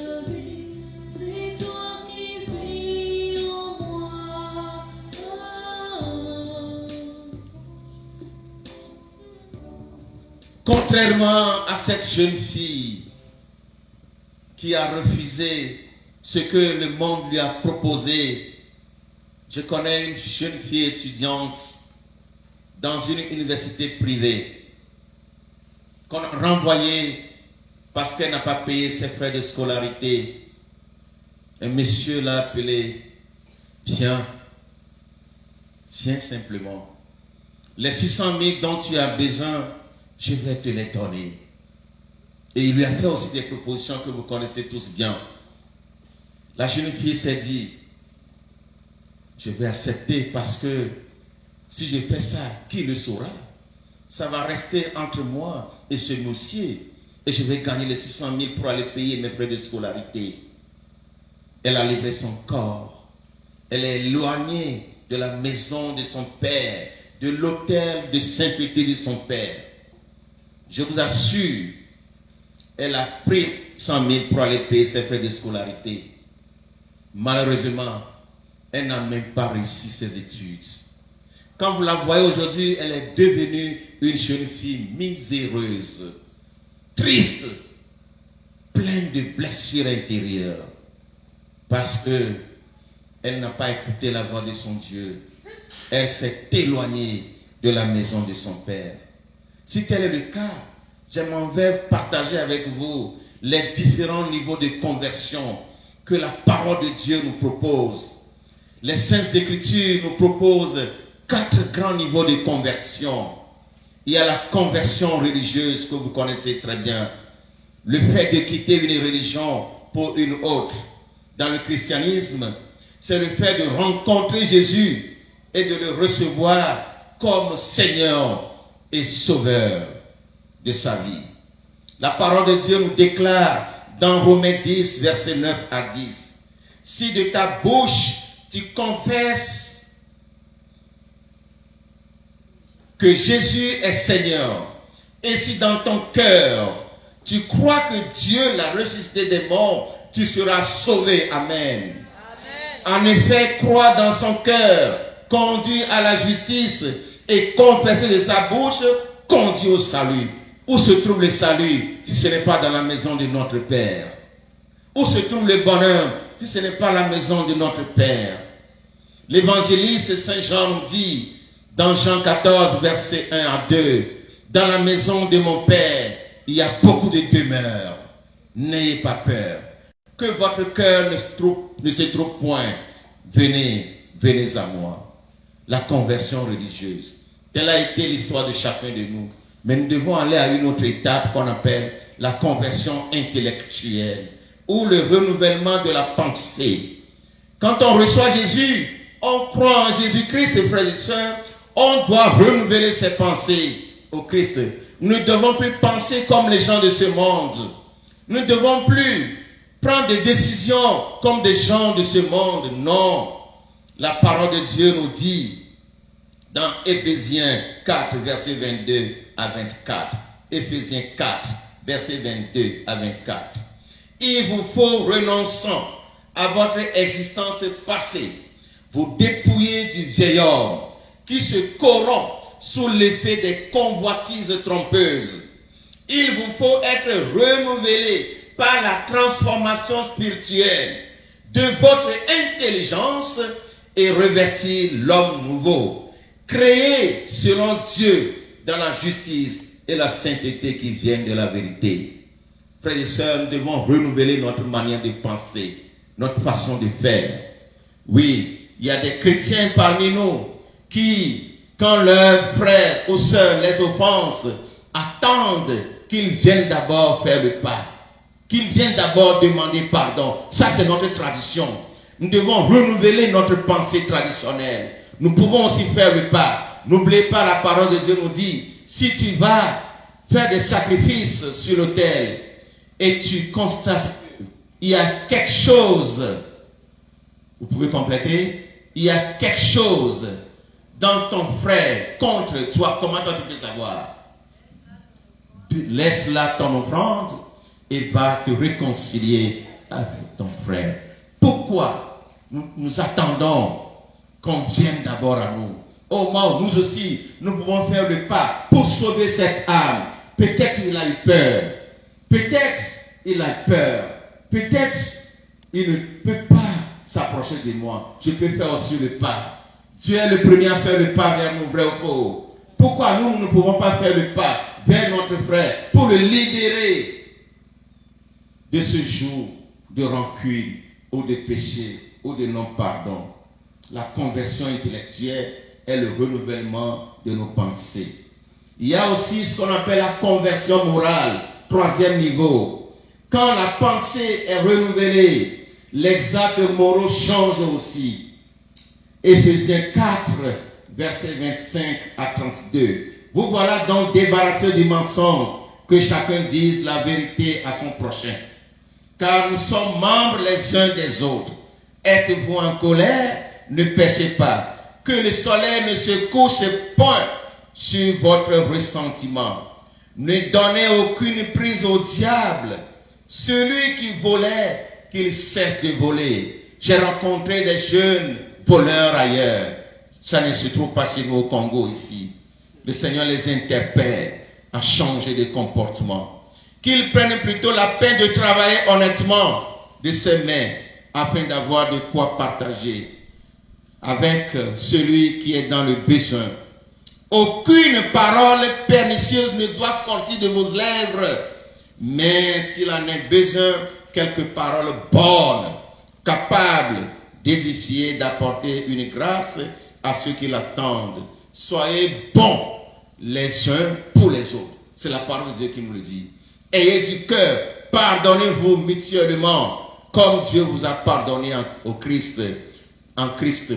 Contrairement à cette jeune fille qui a refusé ce que le monde lui a proposé, je connais une jeune fille étudiante dans une université privée qu'on a renvoyée parce qu'elle n'a pas payé ses frais de scolarité. Un monsieur l'a appelé, viens simplement. Les 600 000 dont tu as besoin, je vais te les donner. Et il lui a fait aussi des propositions que vous connaissez tous bien. La jeune fille s'est dit, je vais accepter parce que si je fais ça, qui le saura? Ça va rester entre moi et ce monsieur. Et je vais gagner les 600 000 pour aller payer mes frais de scolarité. Elle a livré son corps. Elle est éloignée de la maison de son père, de l'autel de sainteté de son père. Je vous assure, elle a pris 100 000 pour aller payer ses frais de scolarité. Malheureusement, elle n'a même pas réussi ses études. Quand vous la voyez aujourd'hui, elle est devenue une jeune fille miséreuse, triste, pleine de blessures intérieures. Parce qu'elle elle n'a pas écouté la voix de son Dieu. Elle s'est éloignée de la maison de son Père. Si tel est le cas, j'aimerais partager avec vous les différents niveaux de conversion que la parole de Dieu nous propose. Les Saintes Écritures nous proposent 4 grands niveaux de conversion. Il y a la conversion religieuse que vous connaissez très bien. Le fait de quitter une religion pour une autre. Dans le christianisme, c'est le fait de rencontrer Jésus et de le recevoir comme Seigneur et Sauveur de sa vie. La parole de Dieu nous déclare dans Romains 10, versets 9 à 10. Si de ta bouche tu confesses que Jésus est Seigneur, et si dans ton cœur tu crois que Dieu l'a ressuscité des morts, tu seras sauvé. Amen. En effet, croire dans son cœur conduit à la justice et confesser de sa bouche conduit au salut. Où se trouve le salut si ce n'est pas dans la maison de notre Père? Où se trouve le bonheur si ce n'est pas la maison de notre Père? L'évangéliste Saint Jean nous dit dans Jean 14, versets 1 à 2, dans la maison de mon Père, il y a beaucoup de demeures. N'ayez pas peur. Que votre cœur ne se trouve point. Venez, venez à moi. La conversion religieuse. Telle a été l'histoire de chacun de nous. Mais nous devons aller à une autre étape qu'on appelle la conversion intellectuelle ou le renouvellement de la pensée. Quand on reçoit Jésus, on croit en Jésus-Christ, frères et sœurs, on doit renouveler ses pensées au Christ. Nous ne devons plus penser comme les gens de ce monde. Nous ne devons plus prendre des décisions comme des gens de ce monde. Non. La parole de Dieu nous dit dans Éphésiens 4, versets 22 à 24. Éphésiens 4, versets 22 à 24. Il vous faut, renonçant à votre existence passée, vous dépouiller du vieil homme qui se corrompt sous l'effet des convoitises trompeuses. Il vous faut être renouvelé par la transformation spirituelle de votre intelligence et revêtir l'homme nouveau, créé selon Dieu dans la justice et la sainteté qui viennent de la vérité. Frères et sœurs, nous devons renouveler notre manière de penser, notre façon de faire. Oui, il y a des chrétiens parmi nous qui, quand leurs frères ou sœurs les offensent, attendent qu'ils viennent d'abord faire le pas, qu'ils viennent d'abord demander pardon. Ça, c'est notre tradition. Nous devons renouveler notre pensée traditionnelle. Nous pouvons aussi faire le pas. N'oubliez pas, la parole de Dieu nous dit, si tu vas faire des sacrifices sur l'autel et tu constates qu'il y a quelque chose, vous pouvez compléter, il y a quelque chose dans ton frère contre toi, comment toi tu peux savoir? Laisse là ton offrande et va te réconcilier avec ton frère. Pourquoi nous attendons qu'on vienne d'abord à nous? Au moment où nous aussi, nous pouvons faire le pas pour sauver cette âme. Peut-être il a eu peur. Peut-être il a peur. Peut-être il ne peut pas s'approcher de moi. Je peux faire aussi le pas. Dieu est le premier à faire le pas vers mon vrai ou faux. Pourquoi nous ne pouvons pas faire le pas vers notre frère pour le libérer de ce joug de rancune ou de péché ou de non-pardon? La conversion intellectuelle est le renouvellement de nos pensées. Il y a aussi ce qu'on appelle la conversion morale, 3e niveau. Quand la pensée est renouvelée, les actes moraux changent aussi. Éphésiens 4, versets 25 à 32. Vous voilà donc débarrassés du mensonge, que chacun dise la vérité à son prochain. Car nous sommes membres les uns des autres. Êtes-vous en colère? Ne péchez pas. Que le soleil ne se couche point sur votre ressentiment. Ne donnez aucune prise au diable. Celui qui volait, qu'il cesse de voler. J'ai rencontré des jeunes voleurs ailleurs. Ça ne se trouve pas chez nous au Congo ici. Le Seigneur les interpelle à changer de comportement. Qu'ils prennent plutôt la peine de travailler honnêtement de ses mains afin d'avoir de quoi partager avec celui qui est dans le besoin. Aucune parole pernicieuse ne doit sortir de vos lèvres, mais s'il en est besoin, quelques paroles bonnes, capables d'édifier, d'apporter une grâce à ceux qui l'attendent. Soyez bons les uns pour les autres. C'est la parole de Dieu qui nous le dit. Ayez du cœur, pardonnez-vous mutuellement, comme Dieu vous a pardonné en Christ,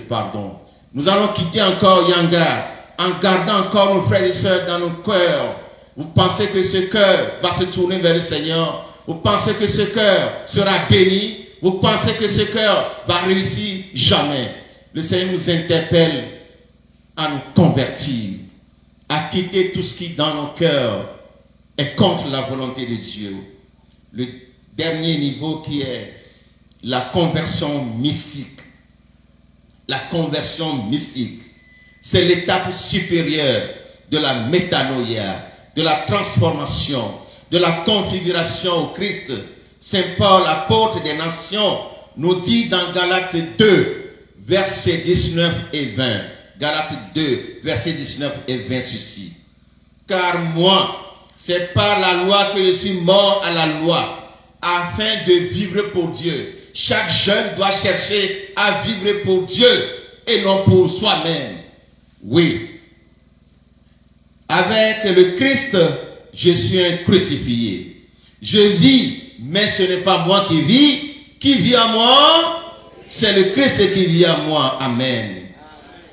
pardon. Nous allons quitter encore Yanga, en gardant encore nos frères et sœurs dans nos cœurs. Vous pensez que ce cœur va se tourner vers le Seigneur? Vous pensez que ce cœur sera béni? Vous pensez que ce cœur va réussir? Jamais. Le Seigneur nous interpelle à nous convertir, à quitter tout ce qui dans nos cœurs est contre la volonté de Dieu. Le dernier niveau qui est la conversion mystique. La conversion mystique, c'est l'étape supérieure de la métanoïa, de la transformation, de la configuration au Christ. Saint Paul, apôtre des nations, nous dit dans Galates 2, versets 19 et 20. Galates 2, versets 19 et 20 ceci. Car moi, c'est par la loi que je suis mort à la loi, afin de vivre pour Dieu. Chaque jeune doit chercher à vivre pour Dieu et non pour soi-même. Oui. Avec le Christ, je suis un crucifié. Je vis, mais ce n'est pas moi qui vis. Qui vit en moi? C'est le Christ qui vit en moi. Amen.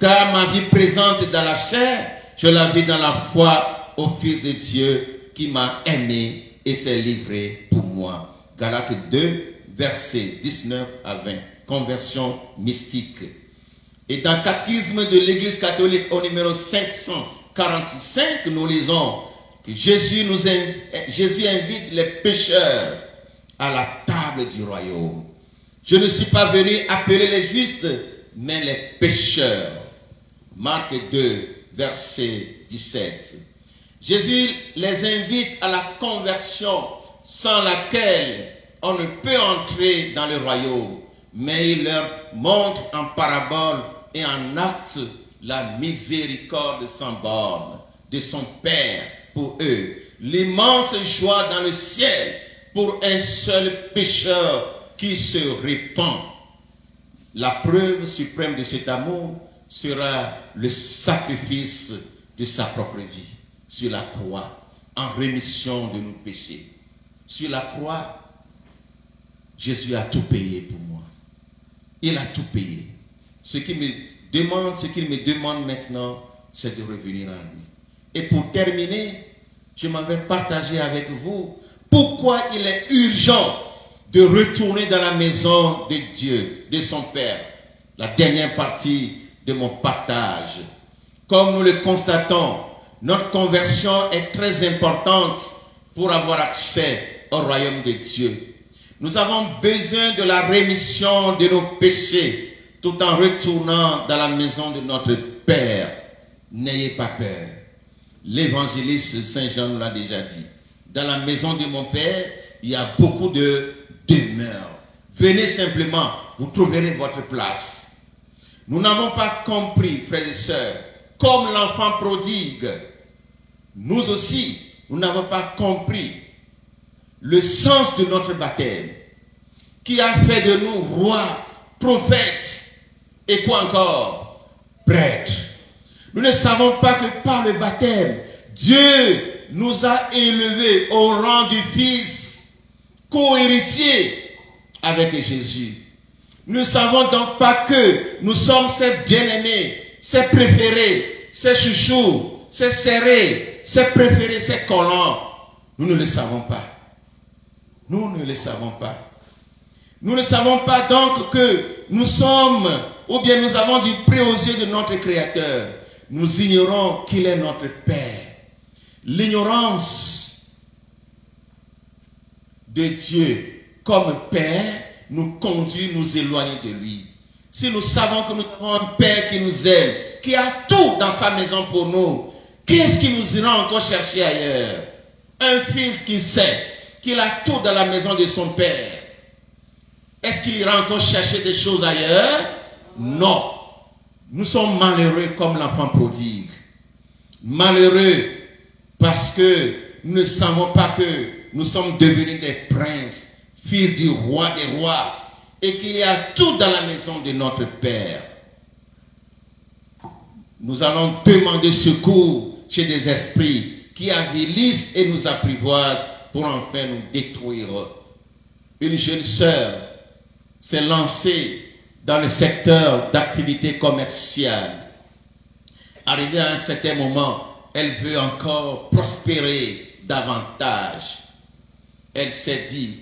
Car ma vie présente dans la chair, je la vis dans la foi au Fils de Dieu qui m'a aimé et s'est livré pour moi. Galates 2, versets 19 à 20. Conversion mystique. Et dans le Catechisme de l'Église catholique au numéro 545, nous lisons que Jésus invite les pécheurs à la table du royaume. Je ne suis pas venu appeler les justes, mais les pécheurs. Marc 2, verset 17. Jésus les invite à la conversion sans laquelle on ne peut entrer dans le royaume, mais il leur montre en parabole et en acte la miséricorde sans borne de son Père pour eux, l'immense joie dans le ciel pour un seul pécheur qui se répand. La preuve suprême de cet amour sera le sacrifice de sa propre vie sur la croix en rémission de nos péchés. Sur la croix, Jésus a tout payé pour moi. Il a tout payé. Ce qu'il me demande maintenant, c'est de revenir à lui. Et pour terminer, je m'en vais partager avec vous pourquoi il est urgent de retourner dans la maison de Dieu, de son Père. La dernière partie de mon partage. Comme nous le constatons, notre conversion est très importante pour avoir accès au royaume de Dieu. Nous avons besoin de la rémission de nos péchés tout en retournant dans la maison de notre Père. N'ayez pas peur. L'évangéliste Saint Jean nous l'a déjà dit. Dans la maison de mon Père, il y a beaucoup de demeures. Venez simplement, vous trouverez votre place. Nous n'avons pas compris, frères et sœurs, comme l'enfant prodigue, nous aussi, nous n'avons pas compris le sens de notre baptême, qui a fait de nous rois, prophètes, et quoi encore? Prêtres. Nous ne savons pas que par le baptême, Dieu nous a élevés au rang du Fils, co-héritier avec Jésus. Nous ne savons donc pas que nous sommes ses bien-aimés, ses préférés, ses chouchous, ses serrés, ses préférés, ses collants. Nous ne le savons pas. Nous ne le savons pas. Nous ne savons pas donc que nous sommes, ou bien nous avons du prix aux yeux de notre Créateur. Nous ignorons qu'il est notre Père. L'ignorance de Dieu comme Père nous conduit, nous éloigner de lui. Si nous savons que nous avons un Père qui nous aime, qui a tout dans sa maison pour nous, qu'est-ce qui nous ira encore chercher ailleurs? Un fils qui sait qu'il a tout dans la maison de son Père. Est-ce qu'il ira encore chercher des choses ailleurs? Non. Nous sommes malheureux comme l'enfant prodigue. Malheureux parce que nous ne savons pas que nous sommes devenus des princes, fils du roi des rois, et qu'il y a tout dans la maison de notre Père. Nous allons demander secours chez des esprits qui avilissent et nous apprivoisent pour enfin nous détruire. Une jeune sœur s'est lancée dans le secteur d'activité commerciale. Arrivée à un certain moment, elle veut encore prospérer davantage. Elle s'est dit,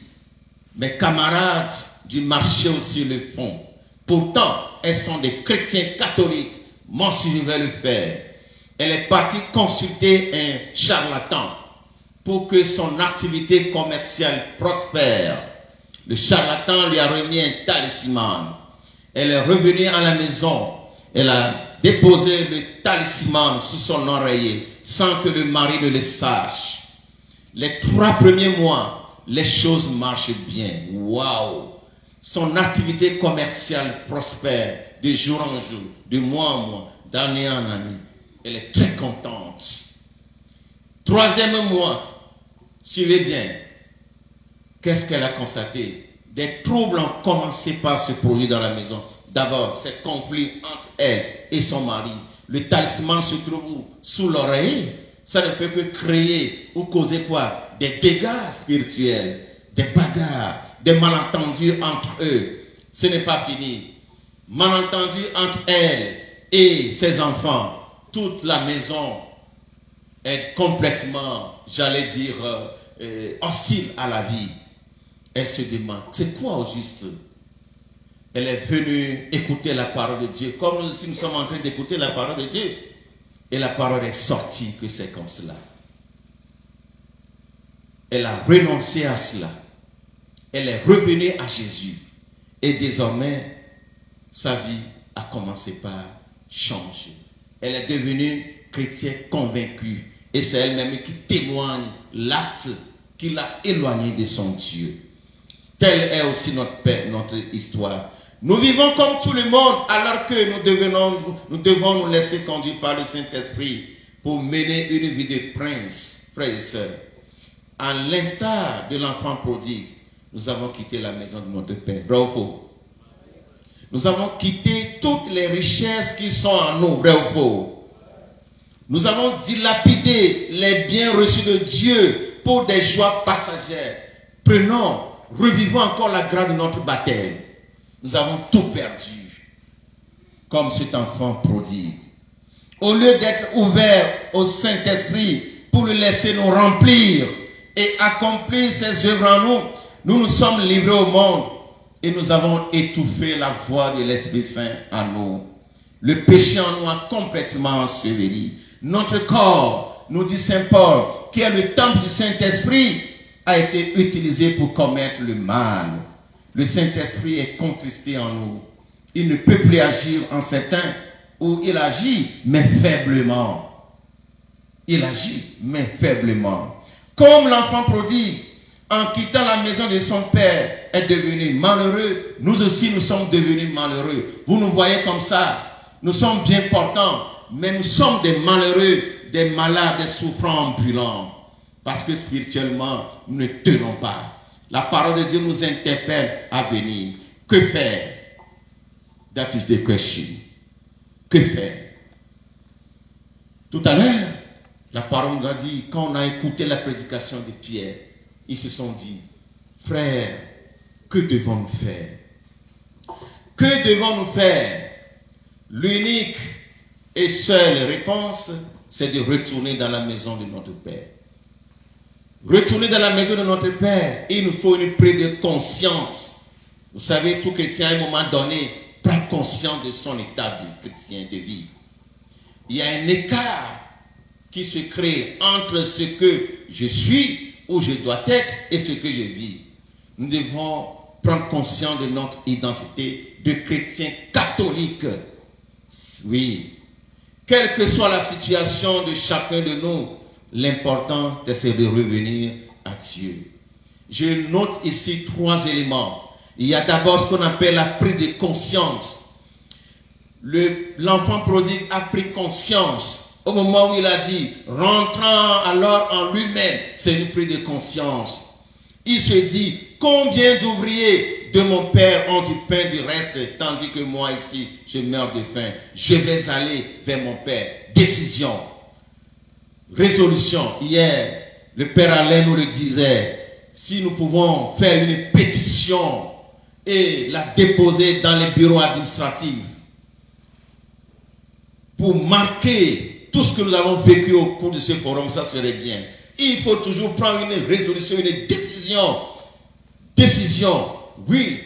mes camarades du marché aussi le font. Pourtant, elles sont des chrétiens catholiques. Moi aussi, je vais le faire. Elle est partie consulter un charlatan pour que son activité commerciale prospère. Le charlatan lui a remis un talisman. Elle est revenue à la maison. Elle a déposé le talisman sous son oreiller sans que le mari ne le sache. Les 3 premiers mois, les choses marchent bien. Waouh! Son activité commerciale prospère de jour en jour, de mois en mois, d'année en année. Elle est très contente. 3e mois, suivez bien. Qu'est-ce qu'elle a constaté? Des troubles ont commencé par se produire dans la maison. D'abord, ces conflits entre elle et son mari. Le talisman se trouve où? Sous l'oreille. Ça ne peut que créer ou causer quoi? Des dégâts spirituels, des bagarres, des malentendus entre eux. Ce n'est pas fini. Malentendus entre elle et ses enfants. Toute la maison est complètement, j'allais dire, hostile à la vie. Elle se demande, c'est quoi au juste? Elle est venue écouter la parole de Dieu, comme si nous sommes en train d'écouter la parole de Dieu. Et la parole est sortie que c'est comme cela. Elle a renoncé à cela. Elle est revenue à Jésus. Et désormais, sa vie a commencé par changer. Elle est devenue chrétienne convaincue. Et c'est elle-même qui témoigne l'acte qui l'a éloignée de son Dieu. Telle est aussi notre histoire. Nous vivons comme tout le monde alors que nous devons nous laisser conduire par le Saint-Esprit pour mener une vie de prince, frères et sœurs. À l'instar de l'enfant prodigue, nous avons quitté la maison de notre Père. Vrai ou faux? Nous avons quitté toutes les richesses qui sont en nous. Vrai ou faux? Nous avons dilapidé les biens reçus de Dieu pour des joies passagères. Revivons encore la grâce de notre baptême. Nous avons tout perdu, comme cet enfant prodigue. Au lieu d'être ouverts au Saint-Esprit pour le laisser nous remplir et accomplir ses œuvres en nous, nous nous sommes livrés au monde et nous avons étouffé la voix de l'Esprit Saint en nous. Le péché en nous a complètement enseveli. Notre corps, nous dit Saint Paul, qui est le temple du Saint-Esprit, a été utilisé pour commettre le mal. Le Saint-Esprit est contristé en nous. Il ne peut plus agir en certains où il agit, mais faiblement. Il agit, mais faiblement. Comme l'enfant prodigue, en quittant la maison de son père, est devenu malheureux, nous aussi nous sommes devenus malheureux. Vous nous voyez comme ça. Nous sommes bien portants, mais nous sommes des malheureux, des malades, des souffrants ambulants. Parce que spirituellement, nous ne tenons pas. La parole de Dieu nous interpelle à venir. Que faire? That is the question. Que faire? Tout à l'heure, la parole nous a dit, quand on a écouté la prédication de Pierre, ils se sont dit, frères, que devons-nous faire? Que devons-nous faire? L'unique et seule réponse, c'est de retourner dans la maison de notre Père. Retourner dans la maison de notre Père, il nous faut une prise de conscience. Vous savez, tout chrétien à un moment donné prend conscience de son état de chrétien de vie. Il y a un écart qui se crée entre ce que je suis ou je dois être et ce que je vis. Nous devons prendre conscience de notre identité de chrétien catholique. Oui. Quelle que soit la situation de chacun de nous, l'important, c'est de revenir à Dieu. Je note ici 3 éléments. Il y a d'abord ce qu'on appelle la prise de conscience. l'enfant prodigue a pris conscience, au moment où il a dit, rentrant alors en lui-même, c'est une prise de conscience. Il se dit, combien d'ouvriers de mon père ont du pain du reste, tandis que moi ici, je meurs de faim. Je vais aller vers mon père. Décision. Résolution. Hier, le père Alain nous le disait, si nous pouvons faire une pétition et la déposer dans les bureaux administratifs pour marquer tout ce que nous avons vécu au cours de ce forum, ça serait bien. Il faut toujours prendre une résolution, une décision. Décision. Oui,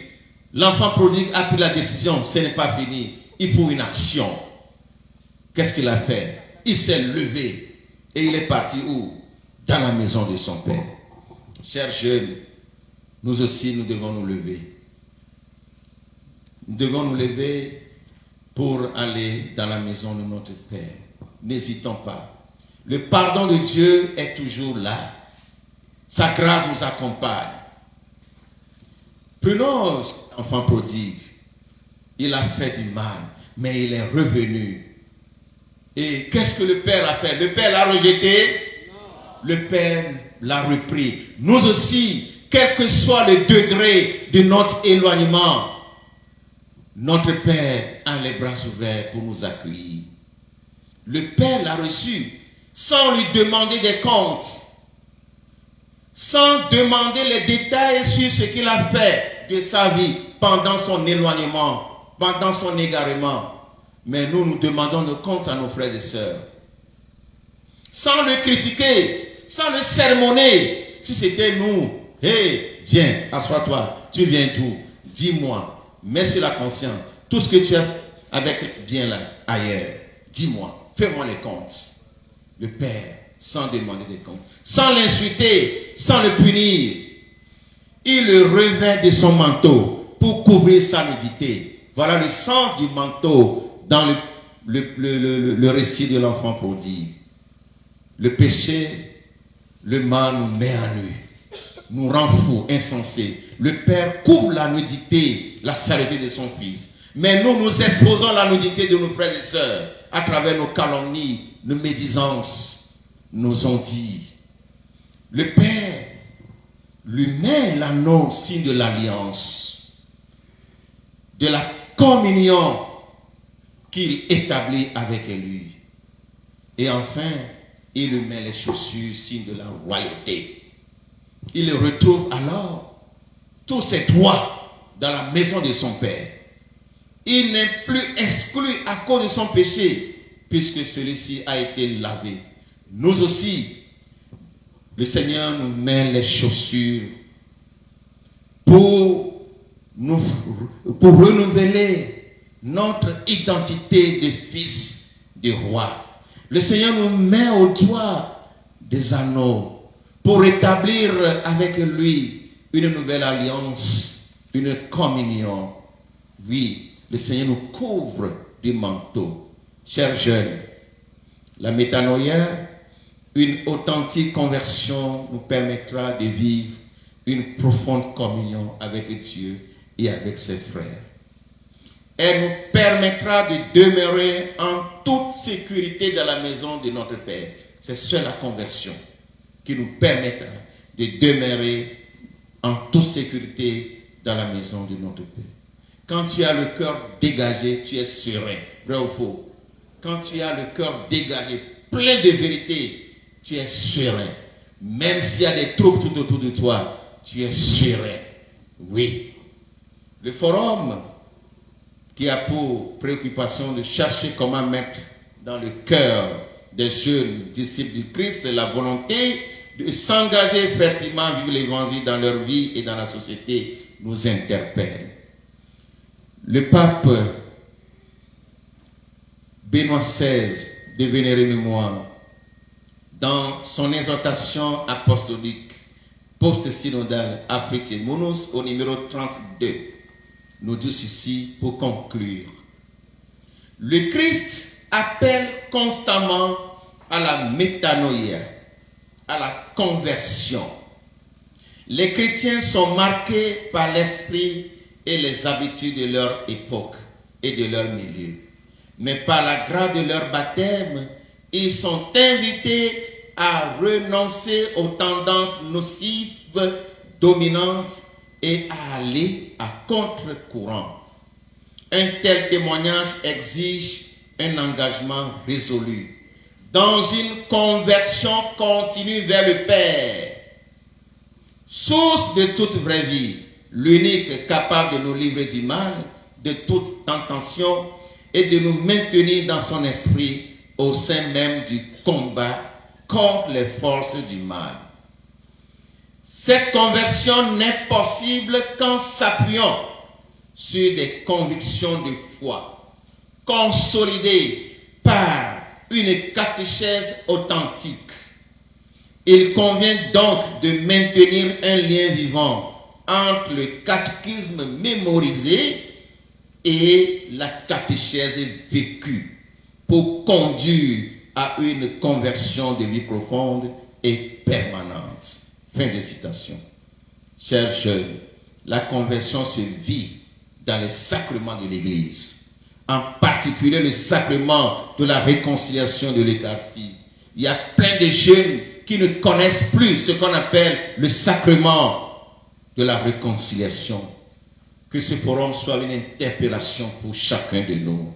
l'enfant prodigue a pris la décision, ce n'est pas fini. Il faut une action. Qu'est-ce qu'il a fait? Il s'est levé et il est parti où? Dans la maison de son père. Chers jeunes, nous aussi, nous devons nous lever. Nous devons nous lever pour aller dans la maison de notre Père. N'hésitons pas. Le pardon de Dieu est toujours là. Sa grâce nous accompagne. Prenons l'enfant prodigue. Il a fait du mal, mais il est revenu. Et qu'est-ce que le Père a fait? Le Père l'a rejeté? Non. Le Père l'a repris. Nous aussi, quel que soit le degré de notre éloignement, notre Père a les bras ouverts pour nous accueillir. Le Père l'a reçu sans lui demander des comptes, sans demander les détails sur ce qu'il a fait de sa vie pendant son éloignement, pendant son égarement. Mais nous, nous demandons nos comptes à nos frères et sœurs. Sans le critiquer, sans le sermonner. Si c'était nous, hey, viens, assois-toi, tu viens d'où? Dis-moi, mets sur la conscience tout ce que tu as avec bien là, ailleurs. Dis-moi, fais-moi les comptes. Le Père, sans demander des comptes, sans l'insulter, sans le punir, il le revêt de son manteau pour couvrir sa nudité. Voilà le sens du manteau dans le récit de l'enfant prodigue. Le péché, le mal nous met à nu, nous rend fous, insensés. Le Père couvre la nudité, la saleté de son Fils. Mais nous, nous exposons la nudité de nos frères et sœurs à travers nos calomnies, nos médisances, nos ondits. Le Père lui met l'anneau, signe de l'alliance, de la communion qu'il établit avec lui. Et enfin, il lui met les chaussures, signe de la royauté. Il retrouve alors tous ses droits dans la maison de son Père. Il n'est plus exclu à cause de son péché, puisque celui-ci a été lavé. Nous aussi, le Seigneur nous met les chaussures pour renouveler notre identité de fils de roi. Le Seigneur nous met au doigt des anneaux pour établir avec lui une nouvelle alliance, une communion. Oui, le Seigneur nous couvre du manteau. Chers jeunes, la métanoïa, une authentique conversion nous permettra de vivre une profonde communion avec Dieu et avec ses frères. Elle nous permettra de demeurer en toute sécurité dans la maison de notre Père. C'est seule la conversion qui nous permettra de demeurer en toute sécurité dans la maison de notre Père. Quand tu as le cœur dégagé, tu es serein. Vrai ou faux? Quand tu as le cœur dégagé, plein de vérité, tu es serein. Même s'il y a des troubles tout autour de toi, tu es serein. Oui. Le forum qui a pour préoccupation de chercher comment mettre dans le cœur des jeunes disciples du Christ la volonté de s'engager effectivement à vivre l'évangile dans leur vie et dans la société, nous interpelle. Le pape Benoît XVI de vénérée mémoire, dans son exhortation apostolique post-synodale Afrique et Monos au numéro 32, nous dit ceci pour conclure. Le Christ appelle constamment à la métanoïa, à la conversion. Les chrétiens sont marqués par l'esprit et les habitudes de leur époque et de leur milieu. mais par la grâce de leur baptême, ils sont invités à renoncer aux tendances nocives dominantes et à aller à contre-courant. Un tel témoignage exige un engagement résolu dans une conversion continue vers le Père, source de toute vraie vie, l'unique capable de nous livrer du mal, de toute tentation et de nous maintenir dans son esprit au sein même du combat contre les forces du mal. Cette conversion n'est possible qu'en s'appuyant sur des convictions de foi, consolidées par une catéchèse authentique. Il convient donc de maintenir un lien vivant entre le catéchisme mémorisé et la catéchèse vécue pour conduire à une conversion de vie profonde et permanente. Fin de citation. Chers jeunes, la conversion se vit dans les sacrements de l'Église, en particulier le sacrement de la réconciliation de l'Eucharistie. Il y a plein de jeunes qui ne connaissent plus ce qu'on appelle le sacrement de la réconciliation. Que ce forum soit une interpellation pour chacun de nous.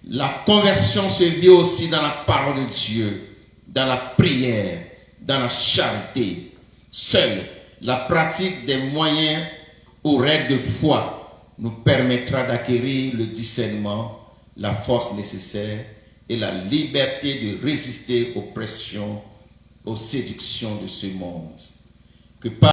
La conversion se vit aussi dans la parole de Dieu, dans la prière, dans la charité. Seule la pratique des moyens aux règles de foi nous permettra d'acquérir le discernement, la force nécessaire et la liberté de résister aux pressions, aux séductions de ce monde. Que par